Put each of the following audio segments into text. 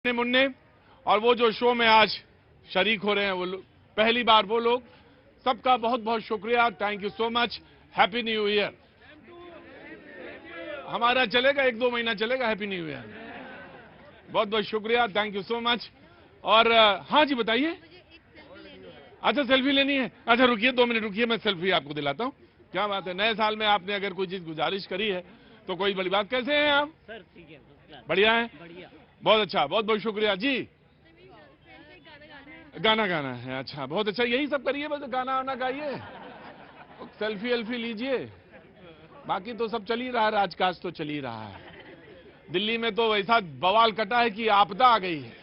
मुन्ने और वो जो शो में आज शरीक हो रहे हैं वो लोग, पहली बार वो लोग, सबका बहुत बहुत शुक्रिया। Thank you so much. Happy new year. हमारा चलेगा, 1-2 महीना चलेगा। Happy new year. बहुत बहुत शुक्रिया। Thank you so much. और हाँ जी बताइए। अच्छा सेल्फी लेनी है। अच्छा रुकिए 2 मिनट रुकिए, मैं सेल्फी आपको दिलाता हूँ। क्या बात है, नए साल में आपने अगर कोई चीज गुजारिश करी है तो कोई बड़ी बात। कैसे हैं आप? सर ठीक है, बढ़िया है, बढ़िया। बहुत अच्छा, बहुत बहुत शुक्रिया जी। गाना गाना है, अच्छा बहुत अच्छा, यही सब करिए बस, गाना वाना गाइए, सेल्फी एल्फी लीजिए, बाकी तो सब चल ही रहा है, राजकाज तो चल ही रहा है। दिल्ली में तो वैसा बवाल कटा है कि आपदा आ गई है।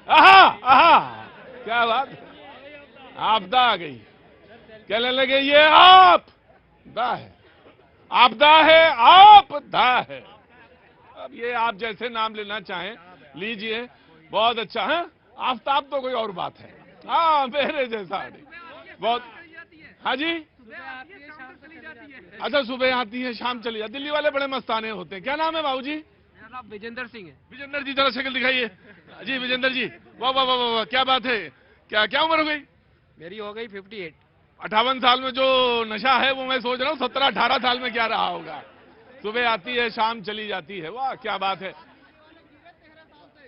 आहा आहा, क्या बात, आपदा आ गई। कहने लगे ये आपदा है, आपदा है, आपदा है। अब ये आप जैसे नाम लेना चाहें लीजिए, बहुत अच्छा है। आफ्ताब तो कोई और बात है, हाँ मेरे जैसा नहीं, बहुत। हाँ जी, अच्छा सुबह आती है शाम चली जाती। दिल्ली वाले बड़े मस्ताने होते हैं। क्या नाम है बाबूजी? मेरा नाम विजेंद्र सिंह है। विजेंद्र जी जरा शक्ल दिखाइए जी। विजेंद्र जी वाह वाह वाह वाह, क्या बात है। क्या क्या उम्र हो गई? मेरी हो गई 58। 58 साल में जो नशा है वो मैं सोच रहा हूँ 17-18 साल में क्या रहा होगा। सुबह आती है शाम चली जाती है, वाह क्या बात है।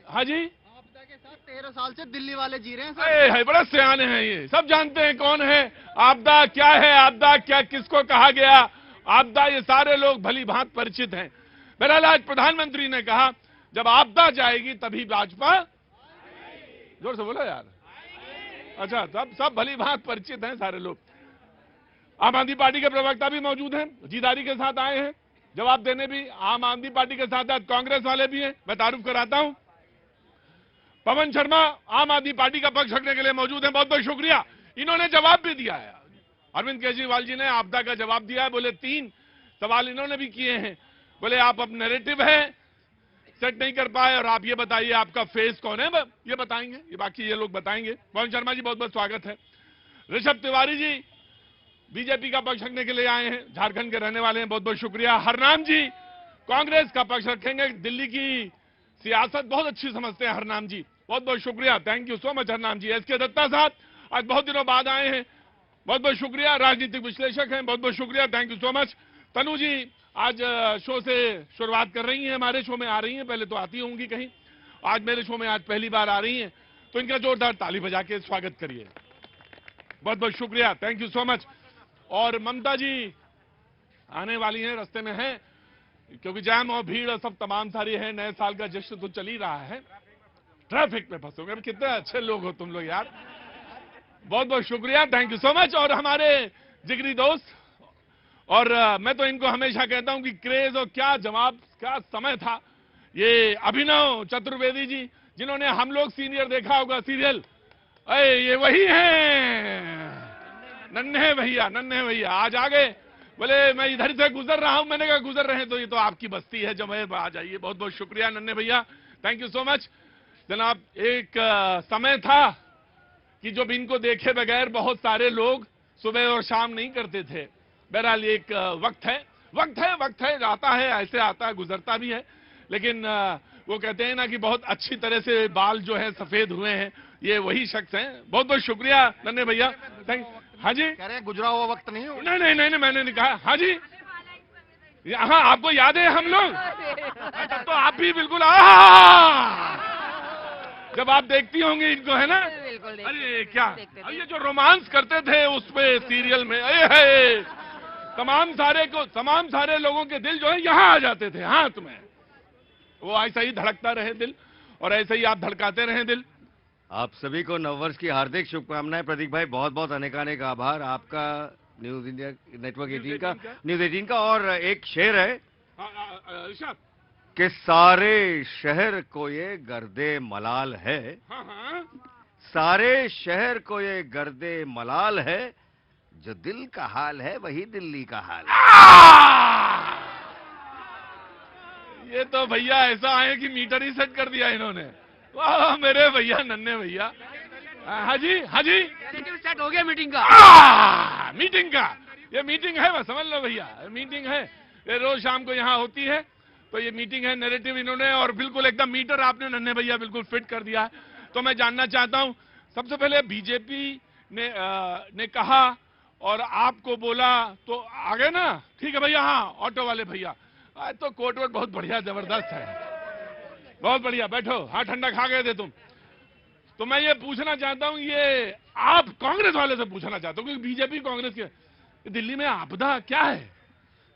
हाँ जी, आपदा के साथ 13 साल से दिल्ली वाले जी रहे हैं है बड़े सियाने हैं, ये सब जानते हैं कौन है आपदा, क्या है आपदा, क्या किसको कहा गया आपदा, ये सारे लोग भली भांत परिचित हैं। बहरहाल आज प्रधानमंत्री ने कहा जब आपदा जाएगी तभी भाजपा, जोर से बोलो यार। अच्छा सब भली भांत परिचित हैं सारे लोग। आम आदमी पार्टी के प्रवक्ता भी मौजूद हैं, जीदारी के साथ आए हैं जवाब देने भी। आम आदमी पार्टी के साथ आज कांग्रेस वाले भी हैं, मैं तारुफ कराता हूं। पवन शर्मा आम आदमी पार्टी का पक्ष रखने के लिए मौजूद हैं, बहुत बहुत शुक्रिया। इन्होंने जवाब भी दिया है। अरविंद केजरीवाल जी ने आपदा का जवाब दिया है, बोले 3 सवाल इन्होंने भी किए हैं। बोले आप अब नैरेटिव है सेट नहीं कर पाए और आप ये बताइए आपका फेस कौन है, ये बताएंगे, ये बाकी ये लोग बताएंगे। पवन शर्मा जी बहुत बहुत स्वागत है। ऋषभ तिवारी जी बीजेपी का पक्ष रखने के लिए आए हैं, झारखंड के रहने वाले हैं, बहुत बहुत शुक्रिया। हरनाम जी कांग्रेस का पक्ष रखेंगे, दिल्ली की सियासत बहुत अच्छी समझते हैं हरनाम जी, बहुत बहुत शुक्रिया। Thank you so much Harnam ji. SK Dutta साहब आज बहुत दिनों बाद आए हैं, बहुत बहुत शुक्रिया। राजनीतिक विश्लेषक हैं, बहुत बहुत शुक्रिया, थैंक यू सो मच। तनु जी आज शो से शुरुआत कर रही हैं, हमारे शो में आ रही हैं, पहले तो आती होंगी कहीं, आज मेरे शो में आज पहली बार आ रही हैं, तो इनका जोरदार ताली बजा के स्वागत करिए। बहुत बहुत शुक्रिया, थैंक यू सो मच। और ममता जी आने वाली हैं, रास्ते में हैं, क्योंकि जाम और भीड़ और सब तमाम सारी है, नए साल का जश्न तो चल ही रहा है, ट्रैफिक में फंसोगे। अब कितने अच्छे लोग हो तुम लोग यार, बहुत बहुत शुक्रिया, थैंक यू सो मच। और हमारे जिगरी दोस्त, और मैं तो इनको हमेशा कहता हूं कि क्रेज और क्या जवाब, क्या समय था। ये अभिनव चतुर्वेदी जी, जिन्होंने हम लोग सीनियर देखा होगा सीरियल, अरे ये वही हैं नन्हे भैया, नन्हे भैया आज आ गए। बोले मैं इधर से गुजर रहा हूं, मैंने कहा गुजर रहे हैं तो ये तो आपकी बस्ती है, जब आ जाइए। बहुत बहुत शुक्रिया नन्हे भैया, थैंक यू सो मच। जनाब एक समय था कि जब इनको देखे बगैर बहुत सारे लोग सुबह और शाम नहीं करते थे। बहरहाल एक वक्त है, वक्त है, आता है, ऐसे आता है, गुजरता भी है, लेकिन वो कहते हैं ना कि बहुत अच्छी तरह से बाल जो है सफेद हुए हैं, ये वही शख्स हैं। बहुत बहुत शुक्रिया नन्हे भैया, थैंक। हाँ जी, कह रहे हैं गुजरा हुआ वक्त नहीं हो। नहीं नहीं नहीं, मैंने नहीं कहा। हाँ जी, हाँ आपको याद है हम लोग, तब तो आप भी बिल्कुल जब आप देखती होंगी इनको, है ना। अरे क्या, अब ये जो रोमांस करते थे उस पे सीरियल में, है तमाम सारे लोगों के दिल जो है यहाँ आ जाते थे हाथ में। वो ऐसा ही धड़कता रहे दिल, और ऐसे ही आप धड़काते रहे दिल। आप सभी को नववर्ष की हार्दिक शुभकामनाएं। प्रतीक भाई बहुत बहुत अनेकानेक आभार आपका, न्यूज इंडिया नेटवर्क 18 का। और एक शेर है ऋषभ कि सारे शहर को ये गर्दे मलाल है, सारे शहर को ये गर्दे मलाल है, जो दिल का हाल है वही दिल्ली का हाल है। ये तो भैया ऐसा है कि मीटर ही सेट कर दिया इन्होंने, वाह मेरे भैया नन्हे भैया। हाँ जी, हाँ जी, सेट हो गया मीटिंग का। मीटिंग का ये मीटिंग है, बस समझ लो भैया मीटिंग है, ये रोज शाम को यहाँ होती है। तो ये मीटिंग है, नैरेटिव इन्होंने, और बिल्कुल एकदम मीटर आपने नन्हे भैया बिल्कुल फिट कर दिया है। तो मैं जानना चाहता हूं, सबसे पहले बीजेपी ने कहा और आपको बोला तो आ गए ना, ठीक है भैया, हाँ ऑटो वाले भैया, आज तो कोट वोट बहुत बढ़िया जबरदस्त है, बहुत बढ़िया, बैठो, हाँ ठंडा खा गए थे तुम। तो मैं ये पूछना चाहता हूं, ये आप कांग्रेस वाले से पूछना चाहता हूं, क्योंकि बीजेपी कांग्रेस के दिल्ली में आपदा क्या है?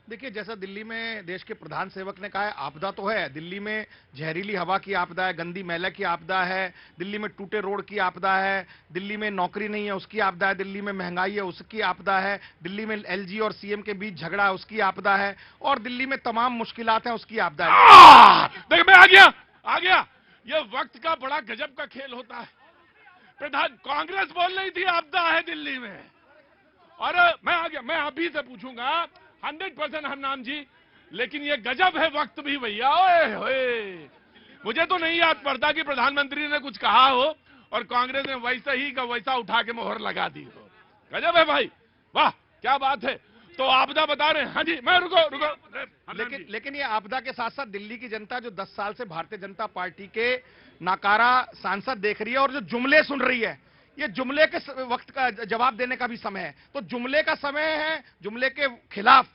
देखिए, जैसा दिल्ली में देश के प्रधान सेवक ने कहा है, आपदा तो है। दिल्ली में जहरीली हवा की आपदा है, गंदी मैला की आपदा है, दिल्ली में टूटे रोड की आपदा है, दिल्ली में नौकरी नहीं है उसकी आपदा है, दिल्ली में महंगाई है उसकी आपदा है, दिल्ली में एलजी और सीएम के बीच झगड़ा है उसकी आपदा है, और दिल्ली में तमाम मुश्किलात हैं उसकी आपदा है। देख, मैं आ गया, ये वक्त का बड़ा गजब का खेल होता है। प्रधान कांग्रेस बोल रही थी आपदा है दिल्ली में, और मैं आ गया, मैं अभी से पूछूंगा 100% हरनाम जी, लेकिन ये गजब है वक्त भी भैया। ओए होए, मुझे तो नहीं याद पड़ता कि प्रधानमंत्री ने कुछ कहा हो और कांग्रेस ने वैसा ही का वैसा उठा के मोहर लगा दी हो। गजब है भाई, वाह क्या बात है। तो आपदा बता रहे हैं, हाँ जी, मैं रुको लेकिन ये आपदा के साथ साथ दिल्ली की जनता जो 10 साल से भारतीय जनता पार्टी के नाकारा सांसद देख रही है और जो जुमले सुन रही है, ये जुमले के वक्त का जवाब देने का भी समय है। तो जुमले का समय है, जुमले के खिलाफ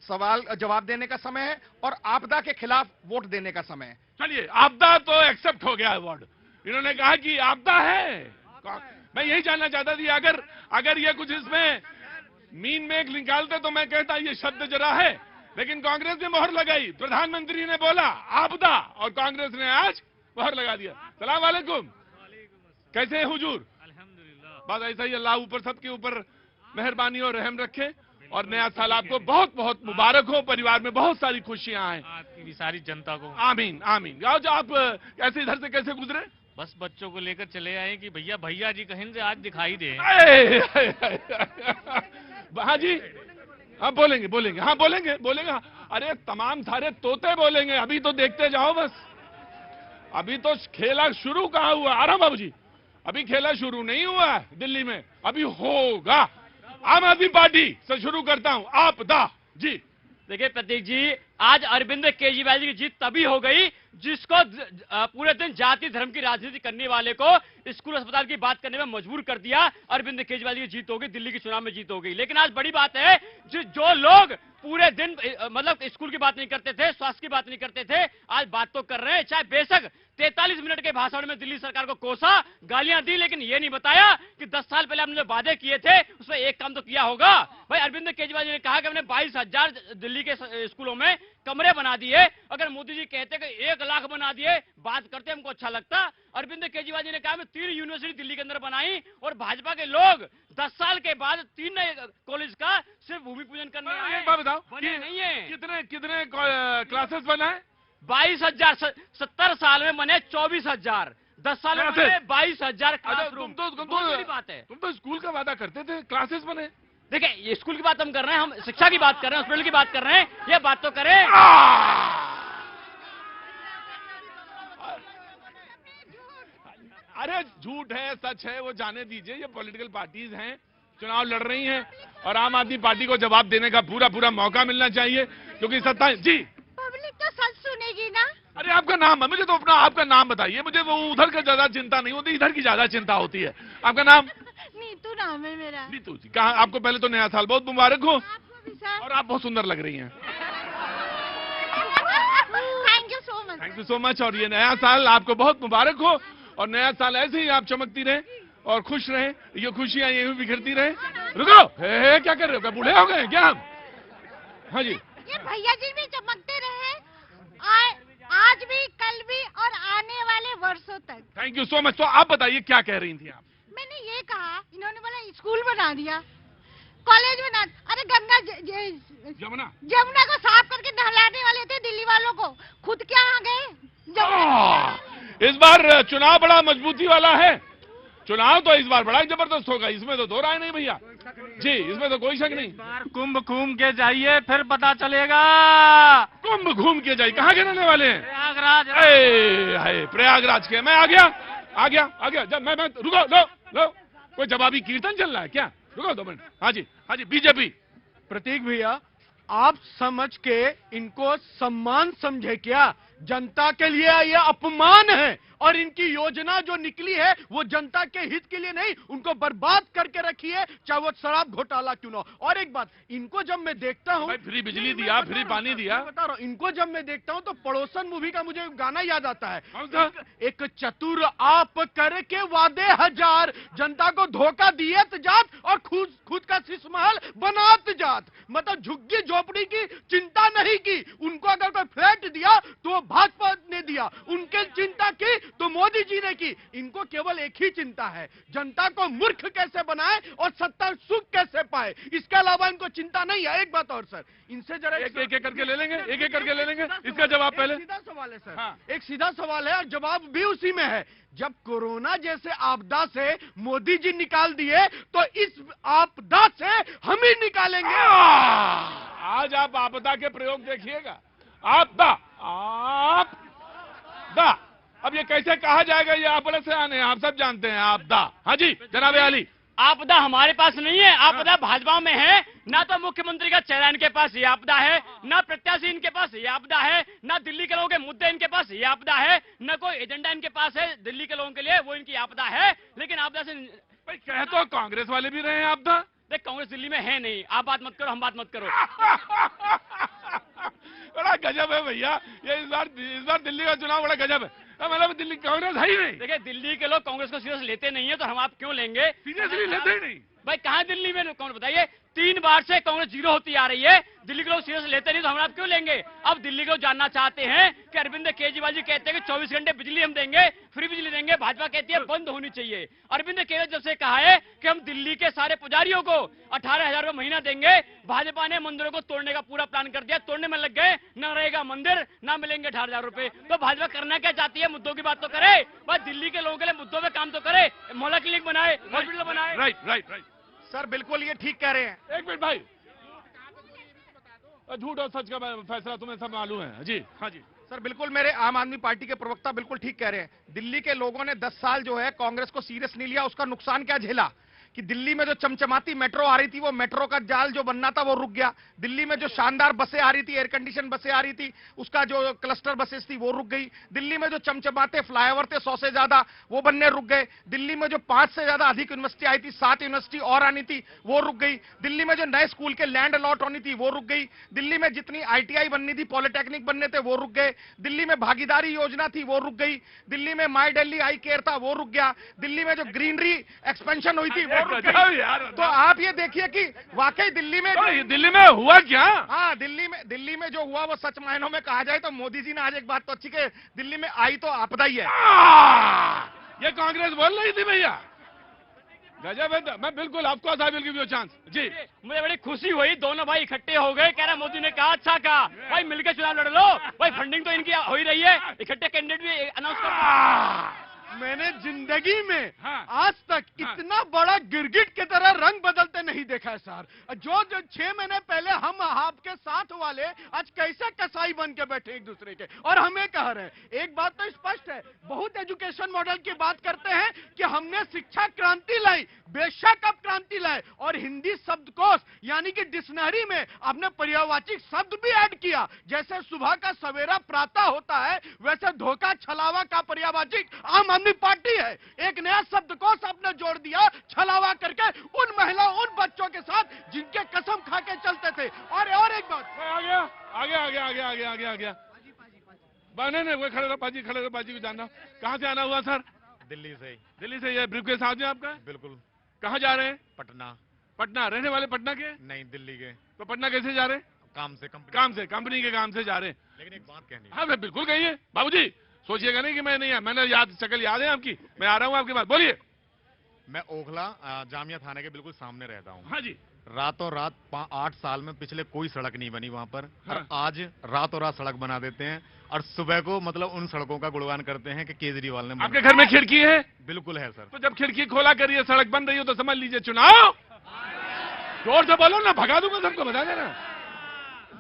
सवाल जवाब देने का समय है, और आपदा के खिलाफ वोट देने का समय है। चलिए, आपदा तो एक्सेप्ट हो गया अवार्ड, इन्होंने कहा कि आपदा है। मैं यही जानना चाहता थी, अगर ये कुछ इसमें मीन में एक निकालते तो मैं कहता ये शब्द जरा है, लेकिन कांग्रेस ने मोहर लगाई, प्रधानमंत्री ने बोला आपदा और कांग्रेस ने आज मोहर लगा दिया। सलाम वालेकुम, कैसे हैं हुजूर? बस ऐसा ही, अल्लाह ऊपर सबके ऊपर मेहरबानी और रहम रखे, और नया साल आपको बहुत बहुत मुबारक हो, परिवार में बहुत सारी खुशियां आए, आपकी भी सारी जनता को। आमीन आमीन। आज आप कैसे इधर से कैसे गुजरे? बस बच्चों को लेकर चले आए कि भैया जी कहीं से आज दिखाई दे। हाँ जी, हाँ बोलेंगे, हाँ बोलेंगे। अरे तमाम सारे तोते बोलेंगे, अभी तो देखते जाओ बस, अभी तो खेला शुरू कहाँ हुआ। आराम बाबू जी, अभी खेला शुरू नहीं हुआ है दिल्ली में, अभी होगा। आम आदमी पार्टी से शुरू करता हूं, आपदा जी। देखिए प्रतीक जी, आज अरविंद केजरीवाल जी की जीत तभी हो गई जिसको पूरे दिन जाति धर्म की राजनीति करने वाले को स्कूल अस्पताल की बात करने में मजबूर कर दिया। अरविंद केजरीवाल जी की जीत हो गई, दिल्ली के चुनाव में जीत हो गई। लेकिन आज बड़ी बात है, जो लोग पूरे दिन मतलब स्कूल की बात नहीं करते थे, स्वास्थ्य की बात नहीं करते थे, आज बात तो कर रहे हैं। चाहे बेशक 43 मिनट के भाषण में दिल्ली सरकार को कोसा, गालियां दी, लेकिन ये नहीं बताया कि 10 साल पहले हमने जो वादे किए थे उसमें एक काम तो किया होगा। भाई अरविंद केजरीवाल जी ने कहा कि हमने 22,000 दिल्ली के स्कूलों में कमरे बना दिए। अगर मोदी जी कहते कि 1 लाख बना दिए, बात करते हमको अच्छा लगता। अरविंद केजरीवाल जी ने कहा मैं 3 यूनिवर्सिटी दिल्ली के अंदर बनाई, और भाजपा के लोग 10 साल के बाद 3 नए कॉलेज का सिर्फ भूमि पूजन करने आए। एक बात बताओ, बने नहीं है। कितने क्लासेस बनाए? 22,000। 70 साल में बने 24,000, 10 साल में बने 22,000 क्लासरूम। बड़ी बात है। तुम तो स्कूल का वादा करते थे, क्लासेस बने। देखिए, ये स्कूल की बात हम कर रहे हैं, हम शिक्षा की बात कर रहे हैं, हॉस्पिटल की बात कर रहे हैं, ये बात तो करें। अरे झूठ है सच है वो जाने दीजिए, ये पॉलिटिकल पार्टीज हैं, चुनाव लड़ रही हैं, और आम आदमी पार्टी को जवाब देने का पूरा मौका मिलना चाहिए, क्योंकि सत्ता जी। पब्लिक तो सच सुनेगी ना। अरे आपका नाम है, मुझे तो अपना आपका नाम बताइए, मुझे वो उधर का ज्यादा चिंता नहीं होती, इधर की ज्यादा चिंता होती है। आपका नाम? नीतू नाम है मेरा। नीतू जी, कहा आपको पहले तो नया साल बहुत मुबारक हो, आपको भी सर। और आप बहुत सुंदर लग रही हैं। Thank you so much. Thank you so much, और ये नया साल आपको बहुत मुबारक हो, और नया साल ऐसे ही आप चमकती रहे और खुश रहे, ये खुशियां यही बिखरती रहे। रुको, हे क्या कर रहे हो, बूढ़े हो गए क्या आप? हाँ जी, ये भैया जी भी चमकते रहे, आज भी, कल भी, और आने वाले वर्षों तक। Thank you so much. तो आप बताइए क्या कह रही थी आप? मैंने ये कहा, इन्होंने बोला स्कूल बना दिया, कॉलेज बना, अरे गंगा जमुना को साफ करके नहलाने वाले थे दिल्ली वालों को, खुद क्या आ गए। इस बार चुनाव बड़ा मजबूती वाला है, चुनाव तो इस बार बड़ा जबरदस्त होगा, इसमें तो दो राय नहीं भैया जी, इसमें तो कोई शक नहीं। कुंभ घूम के जाइए, फिर पता चलेगा। कुंभ घूम के जाइए, कहाँ के रहने वाले हैं? प्रयागराज। हाय प्रयागराज के। मैं आ गया। जब मैं रुको, लो कोई जवाबी कीर्तन चल रहा है क्या? रुको 2 मिनट। हाँ जी बीजेपी। प्रतीक भैया, आप समझ के इनको सम्मान समझे क्या? जनता के लिए यह अपमान है और इनकी योजना जो निकली है वो जनता के हित के लिए नहीं, उनको बर्बाद करके रखी है, चाहे वो शराब घोटाला क्यों ना हो। और एक बात, इनको जब मैं देखता हूं, भाई फ्री बिजली दिया, फ्री पानी दिया, बता रहा हूं, इनको जब मैं देखता हूं तो पड़ोसन मूवी का मुझे गाना याद आता है। एक चतुर आप करके वादे हजार, जनता को धोखा दिए जात और खुद का शीश महल बनात जात। मतलब झुग्गी झोपड़ी की चिंता नहीं की, उनको अगर कोई फ्लैट दिया तो भाजपा ने दिया, उनके चिंता की तो मोदी जी ने की। इनको केवल एक ही चिंता है, जनता को मूर्ख कैसे बनाए और सत्ता सुख कैसे पाए, इसके अलावा इनको चिंता नहीं है। एक बात और सर, इनसे जरा एक करके ले लेंगे, एक करके ले लेंगे। इसका जवाब पहले। सीधा सवाल है सर, हाँ। एक सीधा सवाल है और जवाब भी उसी में है। जब कोरोना जैसे आपदा से मोदी जी निकाल दिए तो इस आपदा से हम ही निकालेंगे। आज आप आपदा के प्रयोग देखिएगा। आपदा, आपदा, अब ये कैसे कहा जाएगा? ये आप बड़े से आने हैं, आप सब जानते हैं आपदा। हाँ जी जनाब अली। आपदा हमारे पास नहीं है, आपदा भाजपा में है। ना तो मुख्यमंत्री का चेहरा इनके पास ये आपदा है, ना प्रत्याशी इनके पास ये आपदा है, ना दिल्ली के लोगों के मुद्दे इनके पास ये आपदा है, ना कोई एजेंडा इनके पास है दिल्ली के लोगों के लिए, वो इनकी आपदा है। लेकिन आपदा से भाई कह तो कांग्रेस वाले भी रहे हैं आपदा। देख, कांग्रेस दिल्ली में है नहीं, आप बात मत करो, हम बात मत करो। बड़ा गजब है भैया, ये इस बार दिल्ली का चुनाव बड़ा गजब है। मतलब दिल्ली कांग्रेस है ही नहीं। देखिए, दिल्ली के लोग कांग्रेस को सीरियस लेते नहीं है, तो हम आप क्यों लेंगे? सीरियसली लेते ही नहीं। भाई कहाँ दिल्ली में कौन बताइए? 3 बार से कांग्रेस जीरो होती आ रही है, दिल्ली के लोग सीरियस लेते नहीं, तो हम आप क्यों लेंगे? अब दिल्ली को जानना चाहते हैं कि अरविंद केजरीवाल जी कहते हैं कि 24 घंटे बिजली हम देंगे, फ्री बिजली देंगे, भाजपा कहती है बंद होनी चाहिए। अरविंद केजरीवाल जब से कहा है कि हम दिल्ली के सारे पुजारियों को 18,000 रुपये महीना देंगे, भाजपा ने मंदिरों को तोड़ने का पूरा प्लान कर दिया, तोड़ने में लग गए, न रहेगा मंदिर, न मिलेंगे 18,000 रुपए। तो भाजपा करना क्या चाहती है? मुद्दों की बात तो करे, बस दिल्ली के लोगों के लिए मुद्दों पे काम तो करे, मोहल्ला क्लिनिक बनाए, हॉस्पिटल बनाए। राइट सर बिल्कुल ये ठीक कह रहे हैं। एक मिनट भाई, झूठ और सच का फैसला तुम्हें सब मालूम है। जी हाँ जी सर बिल्कुल, मेरे आम आदमी पार्टी के प्रवक्ता बिल्कुल ठीक कह रहे हैं। दिल्ली के लोगों ने 10 साल जो है कांग्रेस को सीरियस नहीं लिया, उसका नुकसान क्या झेला कि दिल्ली में जो चमचमाती मेट्रो आ रही थी, वो मेट्रो का जाल जो बनना था वो रुक गया। दिल्ली में जो शानदार बसें आ रही थी, एयर कंडीशन बसें आ रही थी, उसका जो क्लस्टर बसेस थी वो रुक गई। दिल्ली में जो चमचमाते फ्लाईओवर थे 100 से ज्यादा, वो बनने रुक गए। दिल्ली में जो 5 से ज्यादा अधिक यूनिवर्सिटी आई थी, 7 यूनिवर्सिटी और आनी थी, वो रुक गई। दिल्ली में जो नए स्कूल के लैंड अलॉट होनी थी वो रुक गई। दिल्ली में जितनी ITI बननी थी, पॉलिटेक्निक बनने थे, वो रुक गए। दिल्ली में भागीदारी योजना थी वो रुक गई। दिल्ली में माई दिल्ली आई केयर था वो रुक गया। दिल्ली में जो ग्रीनरी एक्सपेंशन हुई थी वो रुक गई। तो आप ये देखिए कि वाकई दिल्ली में हुआ क्या? हाँ, दिल्ली में जो हुआ वो सच मायनों में कहा जाए तो मोदी जी ने आज एक बात तो अच्छी कि दिल्ली में आई तो आपदा ही है। ये कांग्रेस बोल रही थी भैया, गजब है। मैं बिल्कुल आपको I will give you chance. जी मुझे बड़ी खुशी हुई, दोनों भाई इकट्ठे हो गए। कह रहा मोदी ने कहा अच्छा कहा, भाई मिलकर चुनाव लड़ लो, भाई फंडिंग तो इनकी हो ही रही है, इकट्ठे कैंडिडेट भी अनाउंस कर। मैंने जिंदगी में हाँ। आज तक इतना बड़ा गिरगिट की तरह रंग बदलते नहीं देखा है सर। जो 6 महीने पहले हम आपके साथ वाले आज कैसे कसाई बन के बैठे एक दूसरे के और हमें कह रहे हैं। एक बात तो स्पष्ट है, बहुत एजुकेशन मॉडल की बात करते हैं कि हमने शिक्षा क्रांति लाई, बेशक अब क्रांति लाए, और हिंदी शब्दकोश यानी कि डिक्शनरी में आपने पर्यायवाची शब्द भी ऐड किया। जैसे सुबह का सवेरा प्रातः होता है, वैसे धोखा छलावा का पर्यायवाची आम आदमी पार्टी है। एक नया शब्दकोश आपने जोड़ दिया, छलावा करके उन महिलाओं, उन बच्चों के साथ जिनके कसम खा के चलते थे। और एक बात आ गया बने ने वो खड़े रहो पाजी को जानना। कहाँ से आना हुआ सर? दिल्ली से। दिल्ली से। ये ब्रीफकेस साथ में आपका? बिल्कुल। कहाँ जा रहे हैं? पटना। रहने वाले पटना के? नहीं, दिल्ली के। तो पटना कैसे जा रहे हैं? कंपनी के काम से जा रहे हैं। लेकिन एक बात कहनी। हाँ मैं बिल्कुल कहिए बाबूजी, सोचिएगा नहीं कि मैं नहीं, मैंने शक्ल याद है आपकी, मैं आ रहा हूँ आपके पास, बोलिए। मैं ओखला जामिया थाने के बिल्कुल सामने रहता हूँ। हाँ जी। रातों रात 8 साल में पिछले कोई सड़क नहीं बनी वहाँ पर। हाँ। और आज रातों रात सड़क बना देते हैं और सुबह को मतलब उन सड़कों का गुणगान करते हैं कि केजरीवाल ने। आपके घर में खिड़की है? बिल्कुल है सर। तो जब खिड़की खोला करिए, सड़क बन रही हो तो समझ लीजिए चुनाव। जोर से बोलो ना, भगा दूंगा सबको, बता देना।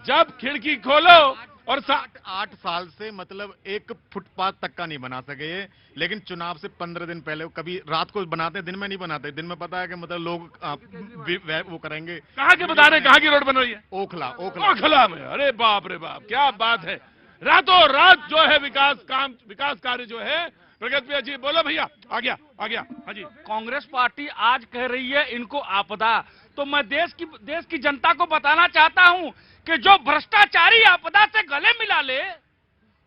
जब खिड़की खोलो और 8 साल से मतलब एक फुटपाथ तक का नहीं बना सके ये, लेकिन चुनाव से 15 दिन पहले कभी रात को बनाते हैं, दिन में नहीं बनाते। दिन में पता है कि मतलब लोग वो करेंगे। कहाँ के बता रहे हैं, कहाँ की रोड बन रही है? ओखला ओखला में। अरे बाप रे बाप, क्या बात है। रातों रात जो है विकास कार्य जो है प्रगति। जी बोलो भैया, आ गया हाँ जी। कांग्रेस पार्टी आज कह रही है इनको आपदा, तो मैं देश की जनता को बताना चाहता हूं कि जो भ्रष्टाचारी आपदा से गले मिला ले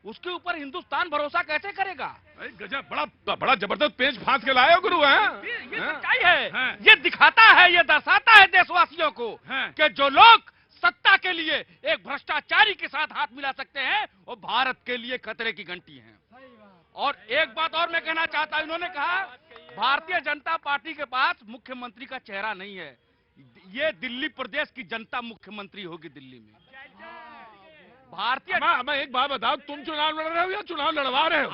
उसके ऊपर हिंदुस्तान भरोसा कैसे करेगा? गजब, बड़ा जबरदस्त पेच फांस के लाए हो गुरु। ये सच्चाई है, ये दिखाता है, ये दर्शाता है देशवासियों को कि जो लोग सत्ता के लिए एक भ्रष्टाचारी के साथ हाथ मिला सकते हैं वो भारत के लिए खतरे की घंटी हैं। और एक बात और मैं कहना चाहता हूं, इन्होंने कहा भारतीय जनता पार्टी के पास मुख्यमंत्री का चेहरा नहीं है। ये दिल्ली प्रदेश की जनता मुख्यमंत्री होगी दिल्ली में। मैं एक बात बताओ, तुम चुनाव लड़ रहे हो या चुनाव लड़वा रहे हो?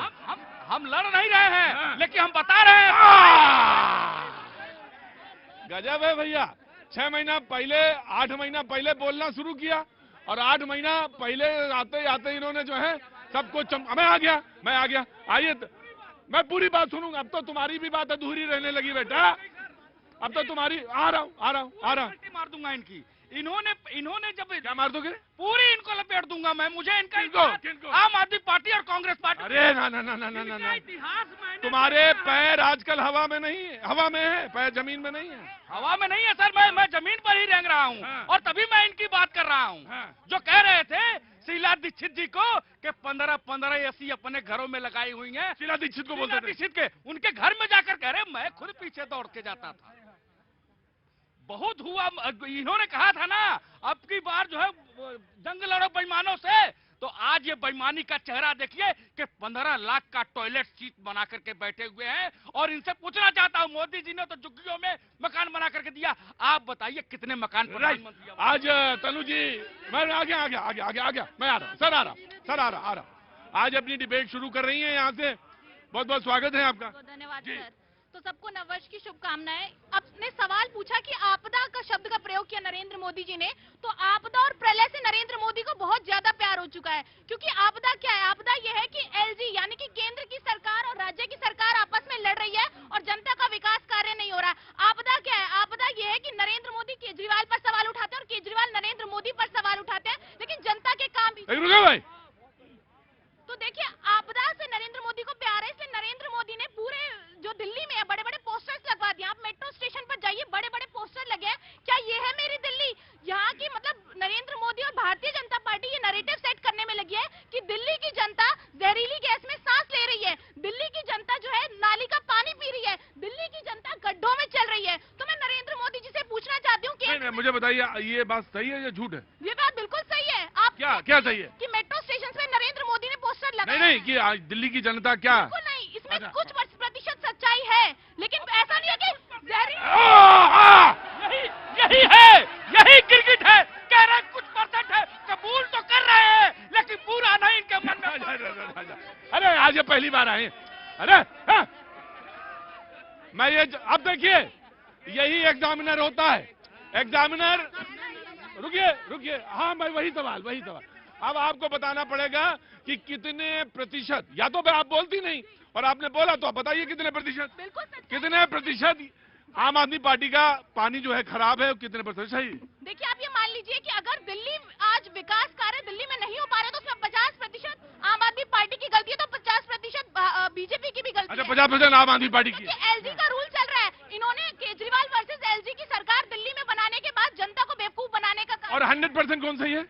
हम लड़ नहीं रहे हैं, लेकिन हम बता रहे हैं। गजब है भैया। 6 महीना पहले, 8 महीना पहले बोलना शुरू किया और 8 महीना पहले आते इन्होंने जो है सबको मैं आ गया। आइए, मैं पूरी बात सुनूंगा। अब तो तुम्हारी भी बात अधूरी रहने लगी बेटा। अब तो तुम्हारी आ रहा हूँ। मार दूंगा इनकी। इन्होंने जब क्या मार दोगे? पूरी इनको लपेट दूंगा मैं। मुझे इनका किनको? आम आदमी पार्टी और कांग्रेस पार्टी। अरे ना। इतिहास तुम्हारे पैर आजकल हवा में नहीं है, हवा में है, पैर जमीन में नहीं है। हवा में नहीं है सर, मैं जमीन पर ही रेंग रहा हूँ। हाँ। और तभी मैं इनकी बात कर रहा हूँ। हाँ। जो कह रहे थे शीला दीक्षित जी को कि 15 एसी अपने घरों में लगाई हुई हैं। शीला दीक्षित को बोलते थे? दीक्षित के उनके घर में जाकर कह रहे मैं खुद पीछे दौड़ के जाता था। बहुत हुआ। इन्होंने कहा था ना अब की बार जो है जंग लड़ो बेईमानों से, तो आज ये बेईमानी का चेहरा देखिए कि 15 लाख का टॉयलेट सीट बना करके बैठे हुए हैं। और इनसे पूछना चाहता हूं, मोदी जी ने तो झुग्गियों में मकान बना करके दिया, आप बताइए कितने मकान प्रधानमंत्री? आज तनु जी, मैं आ गया। मैं आ रहा हूं। आज अपनी डिबेट शुरू कर रही हैं यहाँ से। बहुत बहुत स्वागत है आपका। धन्यवाद सर। तो सबको नववर्ष की शुभकामनाएं। आपने सवाल पूछा कि आपदा का शब्द का प्रयोग किया नरेंद्र मोदी जी ने, तो आपदा और प्रलय से नरेंद्र मोदी को बहुत ज्यादा प्यार हो चुका है। क्योंकि आपदा क्या है? आपदा यह है कि एलजी यानी कि केंद्र की सरकार और राज्य की सरकार आपस में लड़ रही है और जनता का विकास कार्य नहीं हो रहा है। आपदा क्या है? आपदा यह है कि नरेंद्र मोदी केजरीवाल पर सवाल उठाते हैं और केजरीवाल नरेंद्र मोदी पर सवाल उठाते हैं, लेकिन जनता के काम। तो देखिए, आपदा से नरेंद्र मोदी को प्यार है, इसलिए नरेंद्र मोदी ने पूरे जो दिल्ली में है बड़े बड़े पोस्टर्स लगवा दिए। आप मेट्रो स्टेशन पर जाइए, बड़े बड़े पोस्टर लगे हैं। क्या ये है मेरी दिल्ली? यहाँ की मतलब नरेंद्र मोदी और भारतीय जनता पार्टी ये नैरेटिव सेट करने में लगी है कि दिल्ली की जनता जहरीली गैस में सांस ले रही है, दिल्ली की जनता जो है नाली का पानी पी रही है, दिल्ली की जनता गड्ढों में चल रही है। तो मैं नरेंद्र मोदी जी से पूछना चाहती हूँ कि मुझे बताइए, ये बात सही है या झूठ है? ये बात बिल्कुल सही है। आप क्या सही है? कि मेट्रो स्टेशन पे नरेंद्र मोदी ने पोस्टर लगाया। नहीं कि आज दिल्ली की जनता क्या? बिल्कुल नहीं, इसमें कुछ प्रतिशत सच्चाई है, लेकिन ऐसा नहीं है कि यही गिरगिट है। कह रहे कुछ परसेंट है, कबूल तो कर रहे हैं, लेकिन पूरा नहीं इनके मन में। अरे आज ये पहली बार आए। अरे मैं ये अब देखिए, यही एग्जामिनर होता है। एग्जामिनर रुकिए। हाँ, मैं वही सवाल। अब आपको बताना पड़ेगा कि कितने प्रतिशत, या तो आप बोलती नहीं और आपने बोला तो आप बताइए कितने प्रतिशत। बिल्कुल कितने प्रतिशत आम आदमी पार्टी का पानी जो है खराब है, कितने प्रतिशत सही? देखिए, आप ये मान लीजिए कि अगर दिल्ली आज विकास कार्य दिल्ली में नहीं हो पा रहे तो उसमें 50% आम आदमी पार्टी की गलती है, तो 50% बीजेपी की भी गलती है। अच्छा, 50% आम आदमी पार्टी की। एलजी का रूल चल रहा है। इन्होंने केजरीवाल वर्सेस एलजी की सरकार दिल्ली में बनाने के बाद जनता को बेवकूफ बनाने का काम। और 100% कौन सही है?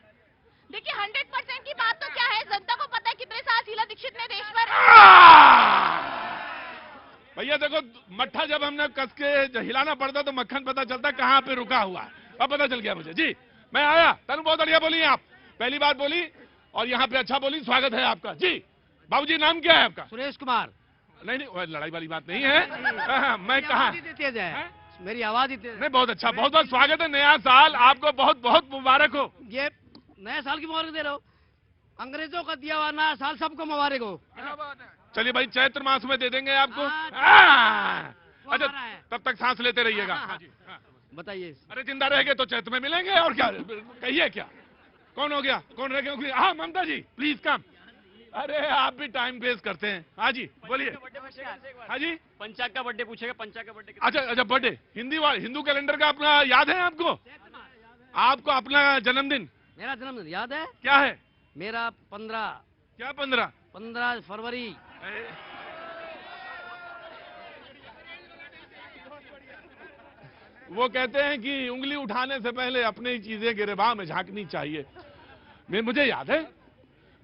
देखिए, 100% की बात तो क्या है, जनता को पता है कितने साल शीला दीक्षित ने देश पर। भैया देखो, मट्ठा जब हमने कस के हिलाना पड़ता तो मक्खन पता चलता कहाँ पे रुका हुआ है। अब पता चल गया मुझे। जी मैं आया। तनु बहुत बढ़िया बोली आप, पहली बार बोली और यहाँ पे अच्छा बोली। स्वागत है आपका। जी बाबूजी, नाम क्या है आपका? सुरेश कुमार। नहीं, लड़ाई वाली बात नहीं है। मैं कहा तेज है, मेरी आवाज ही तेज। नहीं, बहुत अच्छा, बहुत बहुत स्वागत है। नया साल आपको बहुत बहुत मुबारक हो। ये नया साल की मुबारक दे रहे हो। अंग्रेजों का दिया हुआ नया साल सबको मुबारक हो। चलिए भाई, चैत्र मास में दे देंगे आपको। अच्छा, तब तक सांस लेते रहिएगा। बताइए। अरे जिंदा रहेंगे तो चैत्र में मिलेंगे, और क्या कहिए क्या? कौन हो गया, कौन रह गया? हाँ ममता जी प्लीज कम। अरे आप भी टाइम वेस्ट करते हैं। हाँ जी बोलिए। हाँ जी पंचाग का बर्थडे पूछेगा, पंचाग का बर्थडे। अच्छा अच्छा, बर्थडे हिंदू कैलेंडर का अपना याद है आपको? आपको अपना जन्मदिन मेरा जन्मदिन याद है? क्या है? मेरा 15 क्या 15 फरवरी। वो कहते हैं कि उंगली उठाने से पहले अपनी ही चीजें गिरबान में झांकनी चाहिए। मुझे याद है